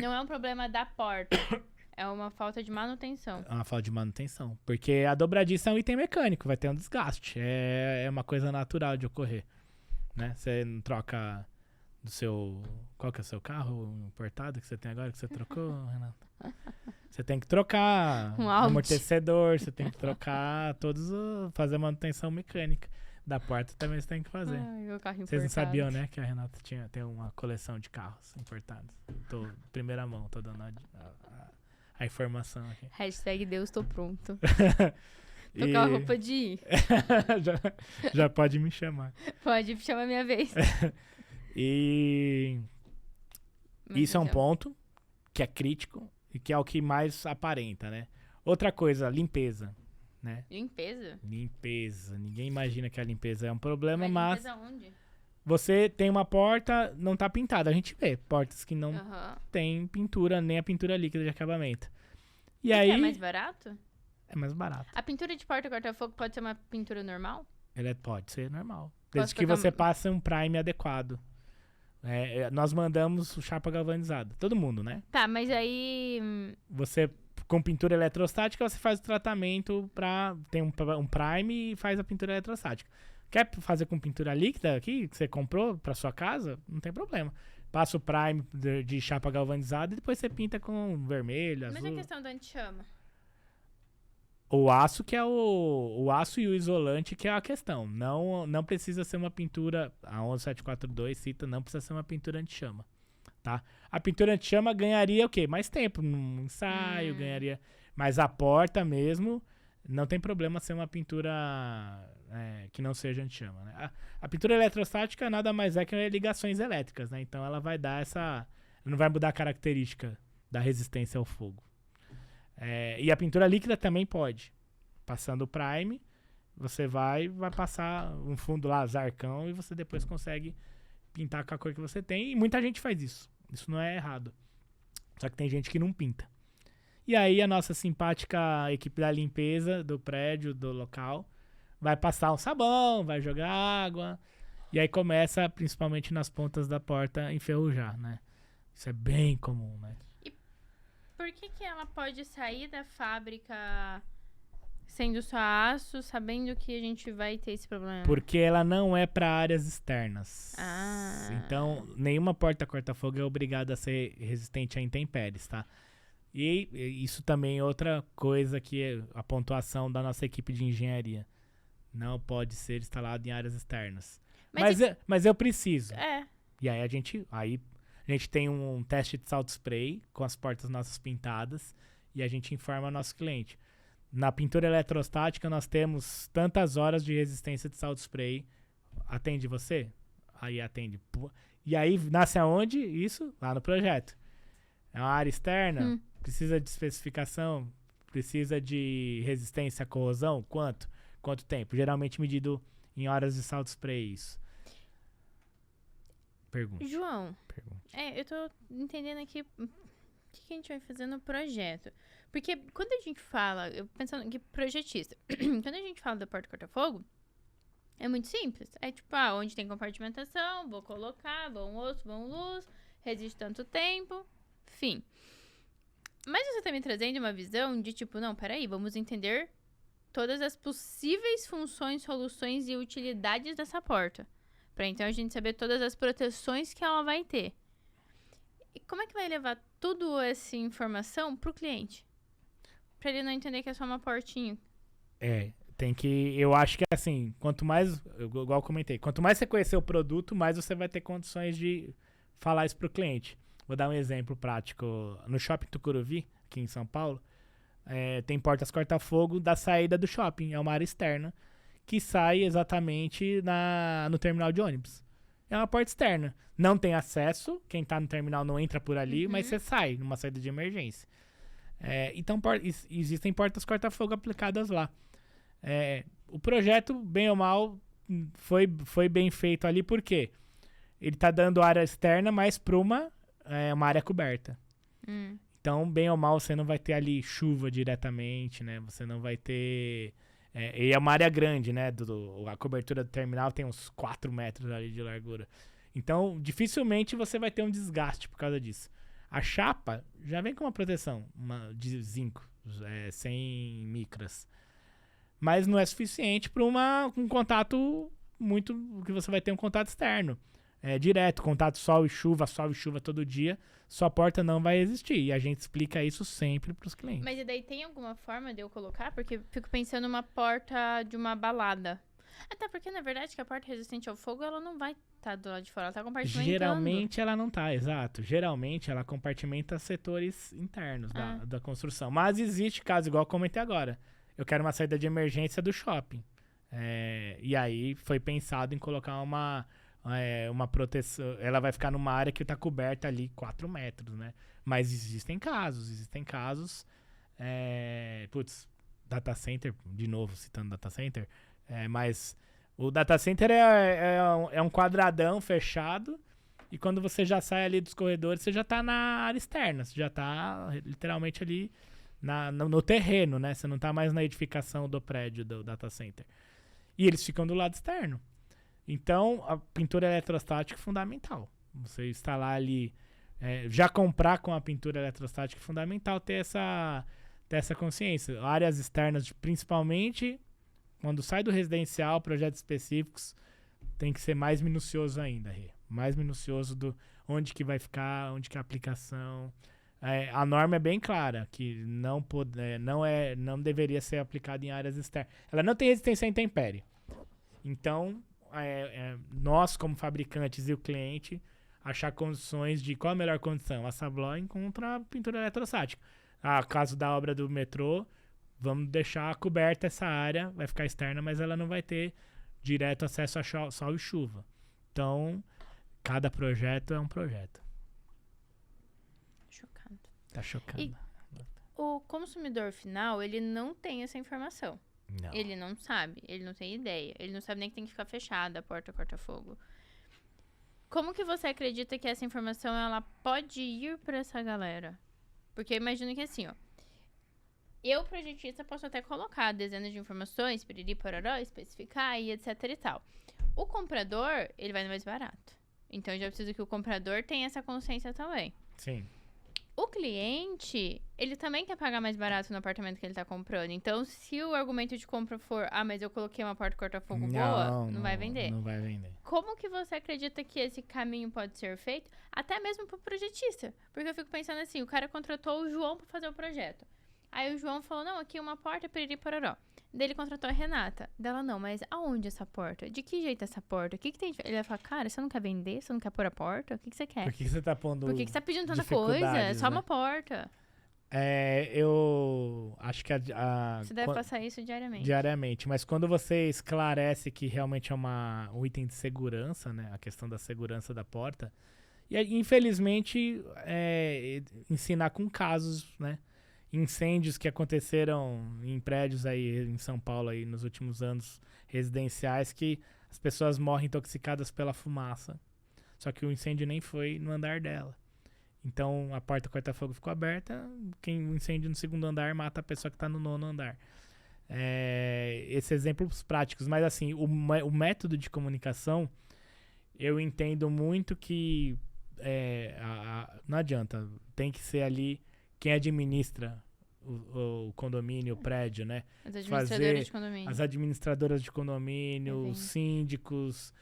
não é um problema da porta, é uma falta de manutenção. É uma falta de manutenção, porque a dobradiça é um item mecânico, vai ter um desgaste, é uma coisa natural de ocorrer, né? Você não troca do seu... Qual que é o seu carro importado que você tem agora, que você trocou, Renata? Você tem que trocar o amortecedor, você tem que trocar fazer manutenção mecânica. Da porta também você tem que fazer. Vocês não sabiam, né, que a Renata tem uma coleção de carros importados. Primeira mão, tô dando a informação aqui. Hashtag Deus, tô pronto. Tô com a roupa de ir. já pode me chamar. Pode, chama a minha vez. E isso é um ponto que é crítico e que é o que mais aparenta, né? Outra coisa, limpeza. Né? Limpeza. Ninguém imagina que a limpeza é um problema, mas limpeza onde? Você tem uma porta, não tá pintada. A gente vê portas que não tem pintura, nem a pintura líquida de acabamento. E aí, é mais barato? É mais barato. A pintura de porta corta-fogo pode ser uma pintura normal? Ela pode ser normal. Desde que você passe um prime adequado. Nós mandamos o chapa galvanizada. Todo mundo, né? Tá, mas aí... Você... Com pintura eletrostática, você faz o tratamento tem um prime e faz a pintura eletrostática. Quer fazer com pintura líquida aqui, que você comprou pra sua casa? Não tem problema. Passa o prime de chapa galvanizada e depois você pinta com vermelho, azul. Mas a questão do anti-chama? O aço que é o aço e o isolante que é a questão. Não precisa ser uma pintura, a 11742 cita, não precisa ser uma pintura anti-chama. Tá? A pintura anti-chama ganharia o quê? Mais tempo no ensaio, ganharia. Mas a porta mesmo, não tem problema ser uma pintura que não seja anti-chama. Né? A pintura eletrostática nada mais é que ligações elétricas, né? Então ela vai dar não vai mudar a característica da resistência ao fogo. E a pintura líquida também pode. Passando o prime, você vai passar um fundo lá, zarcão, e você depois consegue pintar com a cor que você tem, e muita gente faz isso. Isso não é errado. Só que tem gente que não pinta. E aí a nossa simpática equipe da limpeza do prédio, do local, vai passar um sabão, vai jogar água, e aí começa, principalmente nas pontas da porta, enferrujar, né? Isso é bem comum, né? por que ela pode sair da fábrica sendo só aço, sabendo que a gente vai ter esse problema? Porque ela não é para áreas externas. Então, nenhuma porta corta-fogo é obrigada a ser resistente a intempéries, tá? E isso também é outra coisa que é a pontuação da nossa equipe de engenharia. Não pode ser instalado em áreas externas. Mas eu preciso. E aí a gente tem um teste de salto spray com as portas nossas pintadas e a gente informa o nosso cliente. Na pintura eletrostática nós temos tantas horas de resistência de salto spray. Atende você? Aí atende. E aí nasce aonde? Isso? Lá no projeto. É uma área externa? Precisa de especificação? Precisa de resistência à corrosão? Quanto tempo? Geralmente medido em horas de salto spray, isso. Pergunta. João, eu tô entendendo aqui o que a gente vai fazer no projeto. Porque quando a gente fala, eu pensando aqui projetista, quando a gente fala da porta corta-fogo, é muito simples. É tipo, onde tem compartimentação, vou colocar, bom osso, bom luz, resiste tanto tempo, fim. Mas você tá me trazendo uma visão de tipo, não, peraí, vamos entender todas as possíveis funções, soluções e utilidades dessa porta. Pra então a gente saber todas as proteções que ela vai ter. E como é que vai levar toda essa informação pro cliente? Pra ele não entender que é só uma portinha. Eu acho que assim, quanto mais, igual eu comentei, quanto mais você conhecer o produto, mais você vai ter condições de falar isso pro cliente. Vou dar um exemplo prático. No Shopping Tucuruvi, aqui em São Paulo, tem portas corta-fogo da saída do shopping. É uma área externa que sai exatamente no terminal de ônibus. É uma porta externa. Não tem acesso, quem tá no terminal não entra por ali, mas você sai numa saída de emergência. Então, existem portas corta-fogo aplicadas lá. O projeto, bem ou mal, foi bem feito ali, porque ele tá dando área externa, mas para uma área coberta. Então, bem ou mal, você não vai ter ali chuva diretamente, né? Você não vai ter... e é uma área grande, né? A cobertura do terminal tem uns 4 metros ali de largura. Então, dificilmente você vai ter um desgaste por causa disso. A chapa já vem com uma proteção de zinco, 100 micras. Mas não é suficiente para um contato que você vai ter um contato externo. Direto, contato sol e chuva todo dia, sua porta não vai existir. E a gente explica isso sempre para os clientes. Mas e daí tem alguma forma de eu colocar? Porque eu fico pensando numa porta de uma balada. Até porque, na verdade, que a porta resistente ao fogo, ela não vai estar do lado de fora, ela tá compartimentando. Geralmente ela não tá, exato. Geralmente ela compartimenta setores internos da construção. Mas existe caso, igual eu comentei agora. Eu quero uma saída de emergência do shopping. E aí foi pensado em colocar uma proteção. Ela vai ficar numa área que está coberta ali 4 metros, né? Mas existem casos. Data center, de novo citando data center, mas o data center é um quadradão fechado, e quando você já sai ali dos corredores, você já está na área externa, você já está literalmente ali no terreno, né? Você não está mais na edificação do prédio do data center. E eles ficam do lado externo. Então, a pintura eletrostática é fundamental. Você instalar ali, já comprar com a pintura eletrostática é fundamental ter essa consciência. Áreas externas, principalmente, quando sai do residencial, projetos específicos, tem que ser mais minucioso ainda, mais minucioso do onde que vai ficar, onde que é a aplicação. A norma é bem clara, que não deveria ser aplicada em áreas externas. Ela não tem resistência à intempérie. Então, nós, como fabricantes e o cliente, achar condições de qual a melhor condição. A Sablon contra a pintura eletrostática. Caso da obra do metrô, vamos deixar coberta essa área, vai ficar externa, mas ela não vai ter direto acesso a sol e chuva. Então, cada projeto é um projeto. Chocado. Tá chocado. E o consumidor final, ele não tem essa informação. Não. Ele não sabe, ele não tem ideia. Ele não sabe nem que tem que ficar fechada a porta corta-fogo. Como que você acredita que essa informação ela pode ir para essa galera? Porque eu imagino que assim, eu, projetista, posso até colocar dezenas de informações, piriri, pororó, especificar e etc e tal. O comprador, ele vai no mais barato. Então, eu já preciso que o comprador tenha essa consciência também. Sim. o cliente, ele também quer pagar mais barato no apartamento que ele tá comprando. Então, se o argumento de compra for, mas eu coloquei uma porta corta-fogo boa, não vai vender. Não vai vender. Como que você acredita que esse caminho pode ser feito? Até mesmo pro projetista. Porque eu fico pensando assim, o cara contratou o João pra fazer o projeto. Aí o João falou, não, aqui uma porta, piriri, pororó. Daí ele contratou a Renata. Dela, não, mas aonde essa porta? De que jeito essa porta? O que tem? Ele vai falar, cara, você não quer vender? Você não quer pôr a porta? O que você quer? Por que você tá pondo Por que você tá pedindo tanta coisa? É só uma porta. Eu acho que você deve passar isso diariamente. Diariamente. Mas quando você esclarece que realmente é um item de segurança, né? A questão da segurança da porta. E infelizmente, ensinar com casos, né? Incêndios que aconteceram em prédios aí em São Paulo aí nos últimos anos residenciais, que as pessoas morrem intoxicadas pela fumaça. Só que o incêndio nem foi no andar dela. Então a porta corta-fogo ficou aberta, o incêndio no segundo andar mata a pessoa que está no 9º andar. Esses exemplos práticos, mas assim, o método de comunicação, eu entendo muito que não adianta, tem que ser ali quem administra o condomínio, o prédio, né? As administradoras de condomínio. As administradoras de condomínio, os síndicos,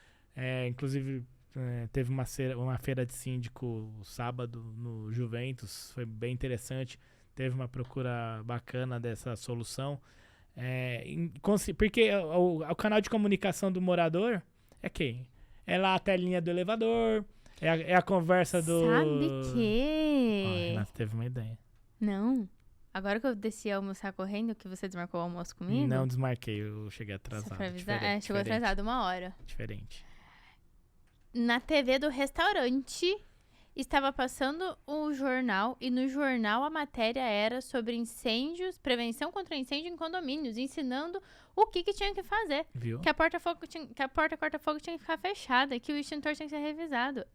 inclusive teve uma feira de síndico sábado no Juventus, foi bem interessante, teve uma procura bacana dessa solução. Porque o canal de comunicação do morador é quem? É lá a telinha do elevador, é a conversa do... Sabe que... Renato teve uma ideia. Não. Agora que eu desci a almoçar correndo, que você desmarcou o almoço comigo... Não desmarquei, eu cheguei atrasado. Chegou atrasado 1 hora. Diferente. Na TV do restaurante, estava passando o jornal, e no jornal a matéria era sobre incêndios, prevenção contra incêndio em condomínios, ensinando o que tinha que fazer. Viu? Que a porta corta-fogo tinha que ficar fechada, que o extintor tinha que ser revisado.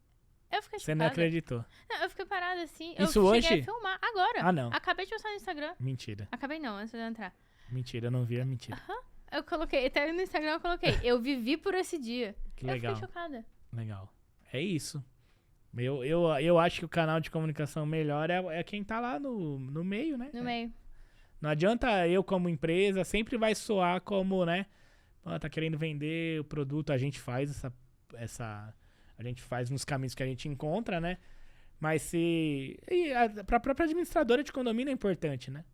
Eu fiquei chocada. Você não acreditou? Não, eu fiquei parada assim. Isso eu hoje? cheguei a filmar agora. Ah, não. Acabei de postar no Instagram. Mentira. Acabei não, antes de eu entrar. Mentira, eu não vi a mentira. Eu coloquei, até no Instagram eu coloquei. Eu vivi por esse dia. Que legal. Eu fiquei chocada. Legal. É isso. Eu acho que o canal de comunicação melhor é quem tá lá no meio, né? No meio. Não adianta eu, como empresa, sempre vai soar como, né? Tá querendo vender o produto, a gente faz a gente faz nos caminhos que a gente encontra, né? Mas pra própria administradora de condomínio é importante, né?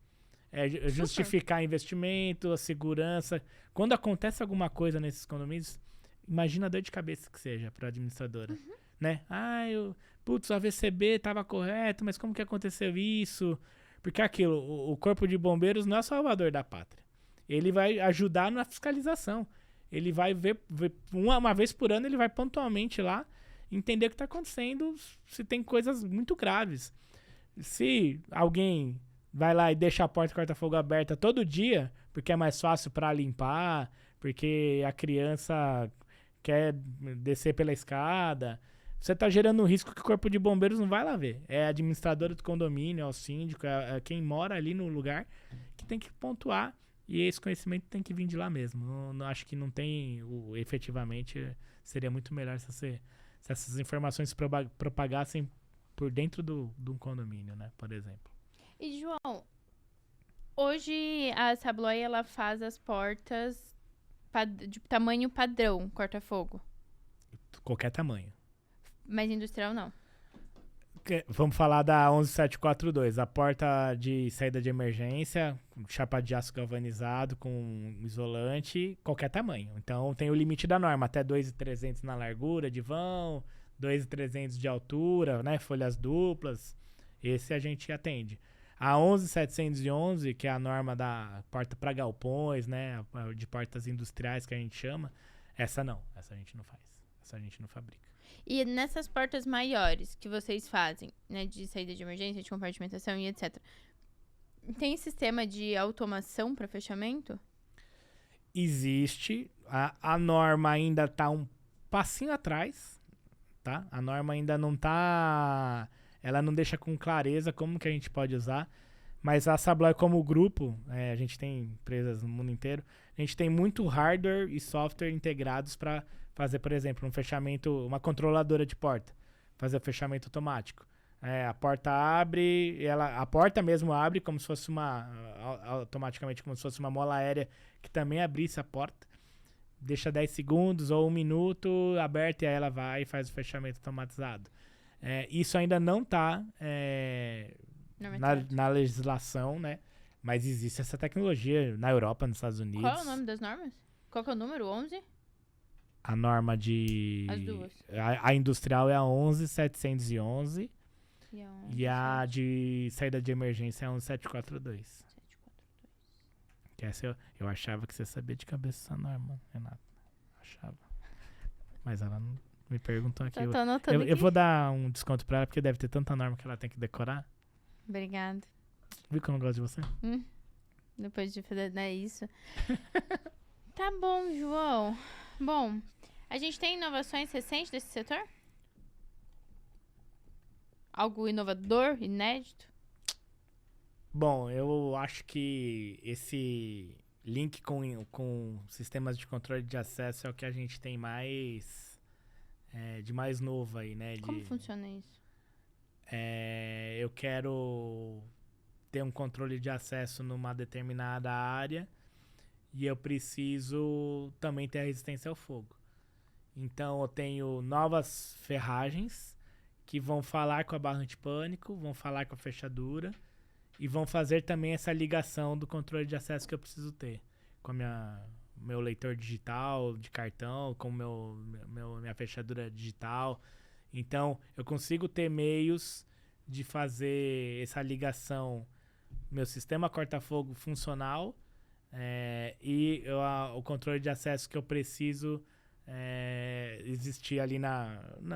Justificar investimento, a segurança. Quando acontece alguma coisa nesses condomínios, imagina a dor de cabeça que seja pra administradora, né? O AVCB tava correto, mas como que aconteceu isso? Porque aquilo, o Corpo de Bombeiros não é salvador da pátria. Ele vai ajudar na fiscalização. Ele vai ver uma vez por ano, ele vai pontualmente lá entender o que está acontecendo, se tem coisas muito graves. Se alguém vai lá e deixa a porta corta-fogo aberta todo dia, porque é mais fácil para limpar, porque a criança quer descer pela escada, você está gerando um risco que o Corpo de Bombeiros não vai lá ver. É a administradora do condomínio, é o síndico, é quem mora ali no lugar que tem que pontuar. E esse conhecimento tem que vir de lá mesmo. Não acho que não tem, efetivamente, seria muito melhor se essas informações se propagassem por dentro de um condomínio, né, por exemplo. E, João, hoje a Sabloy, ela faz as portas de tamanho padrão, corta-fogo. Qualquer tamanho. Mas industrial não. Vamos falar da 11742, a porta de saída de emergência, chapa de aço galvanizado com isolante, qualquer tamanho. Então tem o limite da norma, até 2.300 na largura de vão, 2.300 de altura, né, folhas duplas, esse a gente atende. A 11711, que é a norma da porta para galpões, né, de portas industriais que a gente chama, essa não, essa a gente não faz, essa a gente não fabrica. E nessas portas maiores que vocês fazem, né, de saída de emergência, de compartimentação e etc., tem sistema de automação para fechamento? Existe. A norma ainda está um passinho atrás, tá? A norma ainda não está... Ela não deixa com clareza como que a gente pode usar. Mas a Sabloy como grupo, a gente tem empresas no mundo inteiro, a gente tem muito hardware e software integrados para fazer, por exemplo, um fechamento, uma controladora de porta, fazer o fechamento automático. A porta abre, a porta mesmo abre como se fosse automaticamente como se fosse uma mola aérea que também abrisse a porta. Deixa 10 segundos ou 1 minuto aberto e aí ela vai e faz o fechamento automatizado. Isso ainda não está na legislação, né? Mas existe essa tecnologia na Europa, nos Estados Unidos. Qual é o nome das normas? Qual que é o número? 11? A norma de... As duas. A industrial é a 11711 e a de saída de emergência é a 11742. Que essa eu achava que você sabia de cabeça essa norma, Renata. Achava. Mas ela não me perguntou aqui. Eu vou dar um desconto pra ela, porque deve ter tanta norma que ela tem que decorar. Obrigada. Viu que eu não gosto de você? Depois de fazer isso. Tá bom, João. Bom, a gente tem inovações recentes desse setor? Algo inovador, inédito? Bom, eu acho que esse link com sistemas de controle de acesso é o que a gente tem de mais novo aí, né? Como funciona isso? Eu quero ter um controle de acesso numa determinada área e eu preciso também ter a resistência ao fogo. Então, eu tenho novas ferragens que vão falar com a barra antipânico, vão falar com a fechadura e vão fazer também essa ligação do controle de acesso que eu preciso ter com meu leitor digital de cartão, com minha fechadura digital. Então, eu consigo ter meios de fazer essa ligação, meu sistema corta-fogo funcional e o controle de acesso que eu preciso existir ali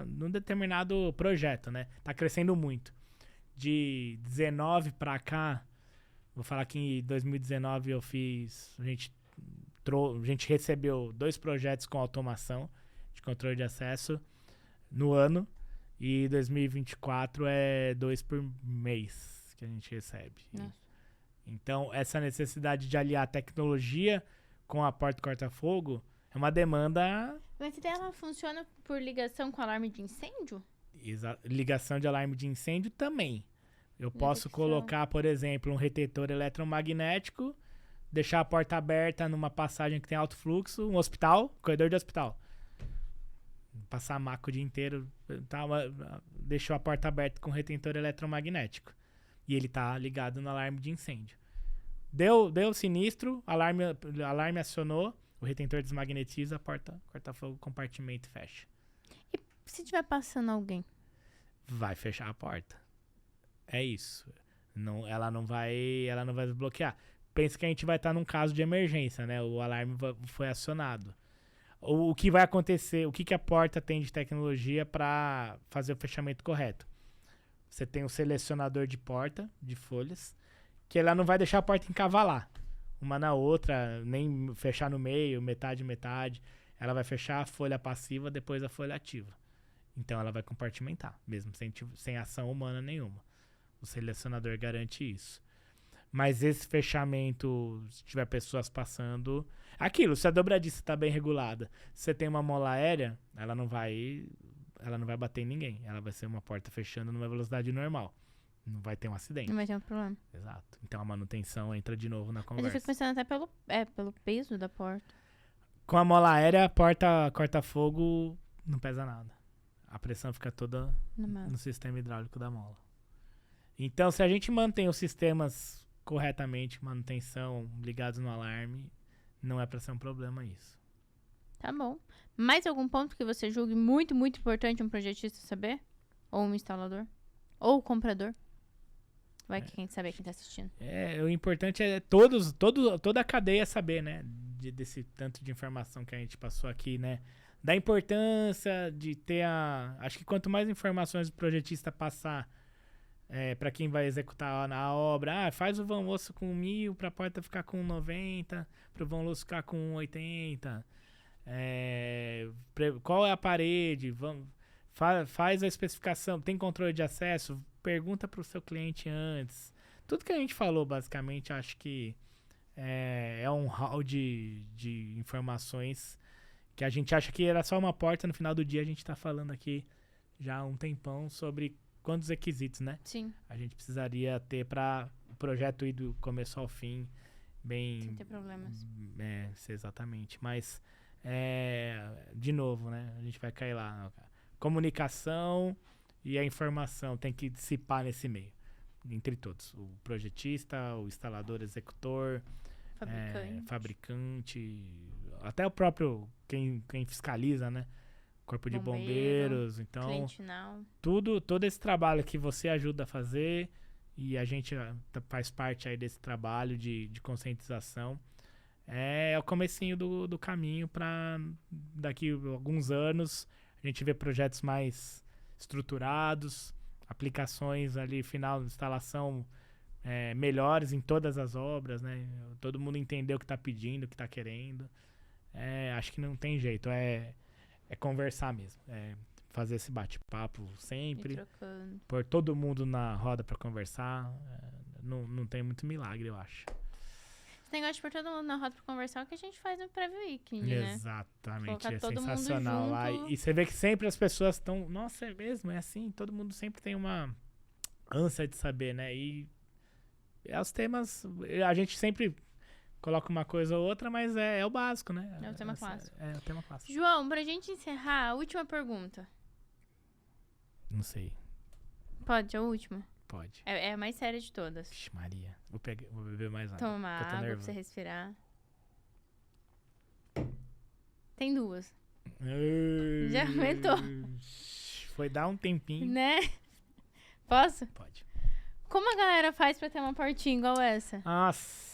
num determinado projeto, né? Tá crescendo muito. De 19 para cá, vou falar que em 2019 a gente recebeu 2 projetos com automação de controle de acesso no ano, e 2024 é 2 por mês que a gente recebe. Nossa. Então, essa necessidade de aliar tecnologia com a porta corta-fogo é uma demanda... Mas ela funciona por ligação com alarme de incêndio? Ligação de alarme de incêndio também. Eu posso colocar, por exemplo, um retentor eletromagnético, deixar a porta aberta numa passagem que tem alto fluxo, um hospital, corredor de hospital. Passar maco o dia inteiro, deixou a porta aberta com retentor eletromagnético. E ele tá ligado no alarme de incêndio. Deu sinistro, alarme acionou, o retentor desmagnetiza, a porta corta-fogo, compartimento fecha. E se tiver passando alguém? Vai fechar a porta. É isso. Ela não vai desbloquear. Pensa que a gente vai estar num caso de emergência, né? O alarme foi acionado. O que vai acontecer? O que a porta tem de tecnologia para fazer o fechamento correto? Você tem um selecionador de porta, de folhas, que ela não vai deixar a porta encavalar uma na outra, nem fechar no meio, metade. Ela vai fechar a folha passiva, depois a folha ativa. Então ela vai compartimentar, mesmo sem ação humana nenhuma. O selecionador garante isso. Mas esse fechamento, se tiver pessoas passando... Aquilo, se a dobradiça está bem regulada, se você tem uma mola aérea, ela não vai bater em ninguém. Ela vai ser uma porta fechando numa velocidade normal. Não vai ter um acidente. Não vai ter um problema. Exato. Então a manutenção entra de novo na conversa. Mas eu fico pensando até pelo peso da porta. Com a mola aérea, a porta corta-fogo não pesa nada. A pressão fica toda no sistema hidráulico da mola. Então, se a gente mantém os sistemas corretamente, manutenção, ligados no alarme, não é para ser um problema isso. Tá bom. Mais algum ponto que você julgue muito, muito importante um projetista saber? Ou um instalador? Ou o comprador? Vai quem saber quem tá assistindo. O importante é toda a cadeia saber, né? Desse tanto de informação que a gente passou aqui, né? Da importância de ter acho que quanto mais informações o projetista passar para quem vai executar a obra, faz o vão osso com 1000 para a porta ficar com 90, para o vão osso ficar com 80. Qual é a parede? Faz a especificação, tem controle de acesso, pergunta para o seu cliente antes. Tudo que a gente falou, basicamente, acho que é um hall de informações que a gente acha que era só uma porta. No final do dia, a gente está falando aqui já há um tempão sobre quantos requisitos, né? Sim. A gente precisaria ter para o projeto ir do começo ao fim bem... Sem ter problemas. Exatamente. Mas, de novo, né? A gente vai cair lá. Comunicação e a informação tem que dissipar nesse meio. Entre todos. O projetista, o instalador, executor, fabricante, até o próprio quem fiscaliza, né? Corpo de bombeiros. Então, todo esse trabalho que você ajuda a fazer e a gente faz parte aí desse trabalho de conscientização, é o comecinho do caminho para daqui a alguns anos a gente ver projetos mais estruturados, aplicações ali, final de instalação melhores em todas as obras, né? Todo mundo entender o que está pedindo, o que está querendo. Acho que não tem jeito, é conversar mesmo, fazer esse bate-papo sempre, pôr todo mundo na roda para conversar, não tem muito milagre, eu acho. Esse negócio de pôr todo mundo na roda pra conversar é o que a gente faz no Preview Weekend, né? Exatamente, é sensacional lá. E você vê que sempre as pessoas estão, nossa, é mesmo, é assim, todo mundo sempre tem uma ânsia de saber, né? E os temas, a gente sempre coloca uma coisa ou outra, mas é o básico, né? É o tema clássico. É o tema clássico. João, pra gente encerrar, a última pergunta. Não sei. Pode, a última? Pode. É a mais séria de todas. Vixe, Maria. Vou beber mais água. Toma água pra você respirar. Tem duas. Já aumentou. Foi dar um tempinho. Né? Posso? Pode. Como a galera faz pra ter uma portinha igual essa? Nossa.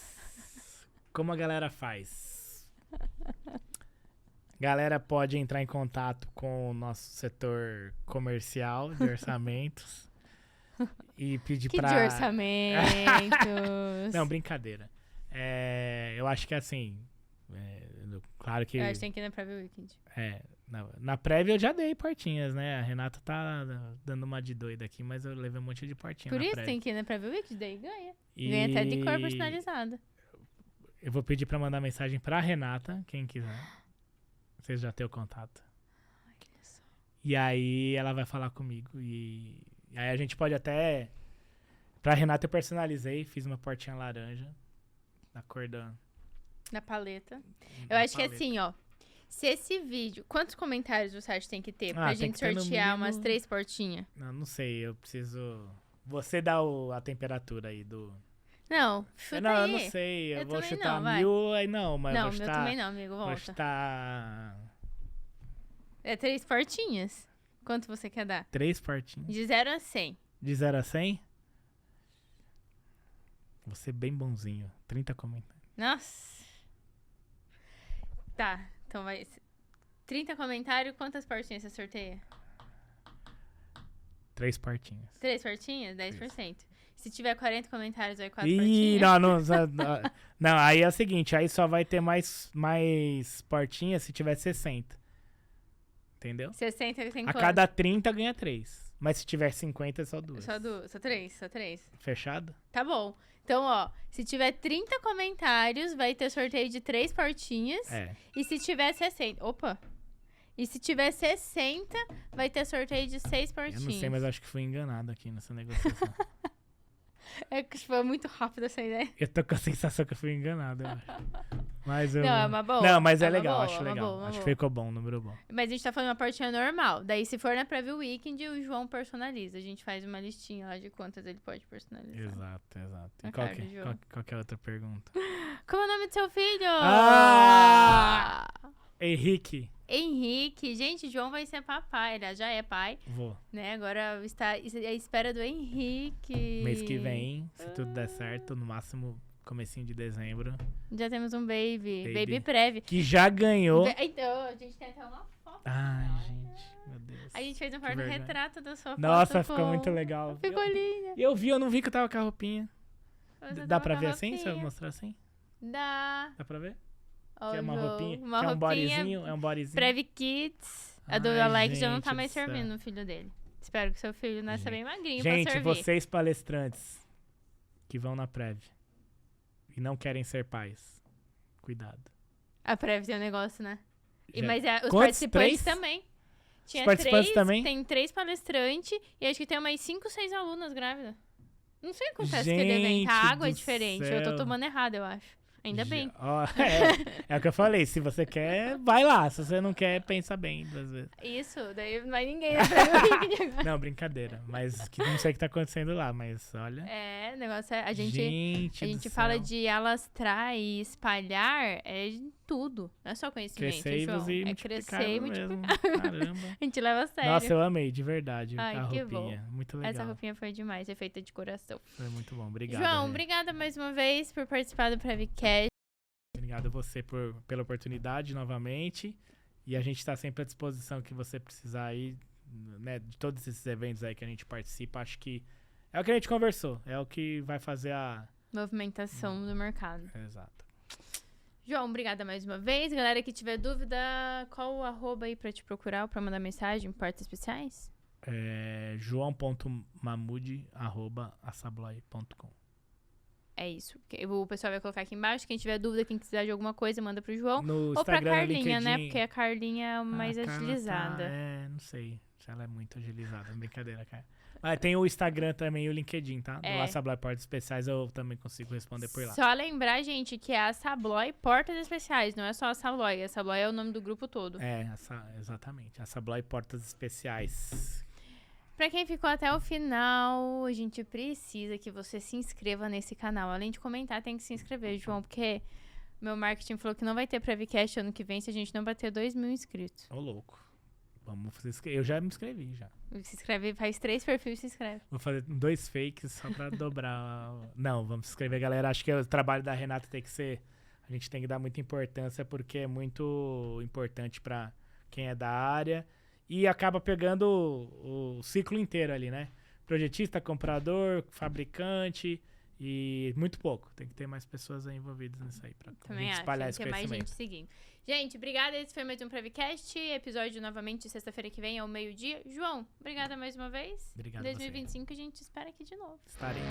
Como a galera faz? Galera pode entrar em contato com o nosso setor comercial de orçamentos. E pedir de orçamentos? Não, brincadeira. Eu acho que assim, claro que... Eu acho que tem que ir na Preview Weekend. Na prévia eu já dei portinhas, né? A Renata tá dando uma de doida aqui, mas eu levei um monte de portinha Por na isso prévia. tem que ir na Preview Weekend, daí ganha. Ganha até de cor personalizada. Eu vou pedir pra mandar mensagem pra Renata, quem quiser. Vocês já têm o contato. E aí ela vai falar comigo e... Aí a gente pode até... Pra Renata eu personalizei, fiz uma portinha laranja. Na cor da... Na paleta. Eu acho que assim, ó. Se esse vídeo... Quantos comentários o site tem que ter pra gente sortear umas 3 portinhas? Não sei, eu preciso... Você dá a temperatura aí do... Não, chuta não, aí. Eu não sei, eu vou chutar não, 1000, aí não, mas não, eu vou chutar... Não, meu também não, amigo, volta. Vou chutar... 3 portinhas? Quanto você quer dar? 3 portinhas. De 0 a 100. De 0 a 100? Vou ser bem bonzinho. 30 comentários. Nossa. Tá, então vai... 30 comentários, quantas portinhas você sorteia? 3 portinhas. 3 portinhas? 10%. Isso. Se tiver 40 comentários, vai 4 portinhas? Não, aí é o seguinte, aí só vai ter mais portinhas se tiver 60. Entendeu? 60 tem quanto? A cada 30 ganha 3. Mas se tiver 50 é só 2. Só 3. Fechado? Tá bom. Então, ó, se tiver 30 comentários, vai ter sorteio de 3 portinhas. E se tiver 60... Opa! E se tiver 60, vai ter sorteio de 6 portinhas. Eu não sei, mas acho que fui enganado aqui nessa negociação. É que foi muito rápido essa ideia. Eu tô com a sensação que eu fui enganado, eu acho. Mas eu... Não, é uma boa. Não, mas é legal, boa, acho legal. Boa, acho que ficou bom, um número bom. Mas a gente tá falando uma portinha normal. Daí, se for na Preview Weekend, o João personaliza. A gente faz uma listinha lá de quantas ele pode personalizar. Exato. E qual que é a outra pergunta? Como é o nome do seu filho? Henrique. Gente, João vai ser papai, ele já é pai. Vou. Né? Agora está à espera do Henrique. Mês que vem, se tudo der certo, no máximo comecinho de dezembro. Já temos um baby prévio. Que já ganhou. Então, a gente tem até uma foto. Gente, meu Deus. A gente fez um porta-retrato da sua foto. Nossa, ficou muito legal. Ficou linda. Eu não vi que eu tava com a roupinha. Dá pra ver assim, se eu mostrar assim? Dá. Dá pra ver? Oh, que é uma roupinha, uma que é um bodyzinho. Prev Kids. A do Alex já não tá mais servindo o filho dele. Espero que seu filho nasça bem magrinho pra servir. Gente, vocês palestrantes que vão na Prev e não querem ser pais, cuidado. A Prev tem um negócio, né? Mas os participantes também. Tinha Os participantes 3, também? Tem 3 palestrantes e acho que tem umas 5, 6 alunas grávidas. Não sei o que acontece Gente naquele evento. A água é do diferente. céu. Eu tô tomando errado, eu acho. Ainda bem. Ó, é o que eu falei. Se você quer, vai lá. Se você não quer, pensa bem 2 vezes. Isso, daí não vai ninguém. Não, brincadeira. Mas que não sei o que tá acontecendo lá, mas olha. É, o negócio é. A gente fala de alastrar e espalhar tudo. Não é só conhecimento, crescer João. E é crescer e multiplicar. Caramba. A gente leva a sério. Nossa, eu amei, de verdade. Ai, a que roupinha. bom. Muito legal. Essa roupinha foi demais, é feita de coração. Foi muito bom. Obrigado. João, obrigada mais uma vez por participar do Prevcast. Obrigado a você pela oportunidade novamente. E a gente está sempre à disposição que você precisar aí, né, de todos esses eventos aí que a gente participa. Acho que é o que a gente conversou. É o que vai fazer a movimentação do mercado. Exato. João, obrigada mais uma vez. Galera que tiver dúvida, qual o arroba aí pra te procurar ou pra mandar mensagem? Portas especiais? joão.mamude@assabloy.com. É isso. O pessoal vai colocar aqui embaixo. Quem tiver dúvida, quem quiser de alguma coisa, manda pro João. No ou Instagram, pra Carlinha, LinkedIn, né? Porque a Carlinha é mais agilizada. Não sei se ela é muito agilizada. Brincadeira, cara. Mas tem o Instagram também e o LinkedIn, tá? Do Assabloy Portas Especiais eu também consigo responder por lá. Só lembrar, gente, que é Assabloy Portas Especiais. Não é só Assabloy. Assabloy é o nome do grupo todo. Exatamente. Assabloy Portas Especiais. Pra quem ficou até o final, a gente precisa que você se inscreva nesse canal. Além de comentar, tem que se inscrever, João, porque meu marketing falou que não vai ter Prevcast ano que vem se a gente não bater 2.000 inscritos. Ô, louco. Vamos fazer. Eu já me inscrevi, já. Se inscreve, faz 3 perfis e se inscreve. Vou fazer 2 fakes só pra dobrar. Não, vamos se inscrever, galera. Acho que o trabalho da Renata tem que ser... A gente tem que dar muita importância, porque é muito importante pra quem é da área. E acaba pegando o ciclo inteiro ali, né? Projetista, comprador, fabricante e muito pouco. Tem que ter mais pessoas aí envolvidas nisso aí pra gente espalhar esse conhecimento. Mais gente seguindo. Gente, obrigada. Esse foi mais um Prevcast. Episódio novamente sexta-feira que vem ao meio-dia. João, obrigada mais uma vez. Obrigado. Em 2025 a gente espera aqui de novo. Estarei.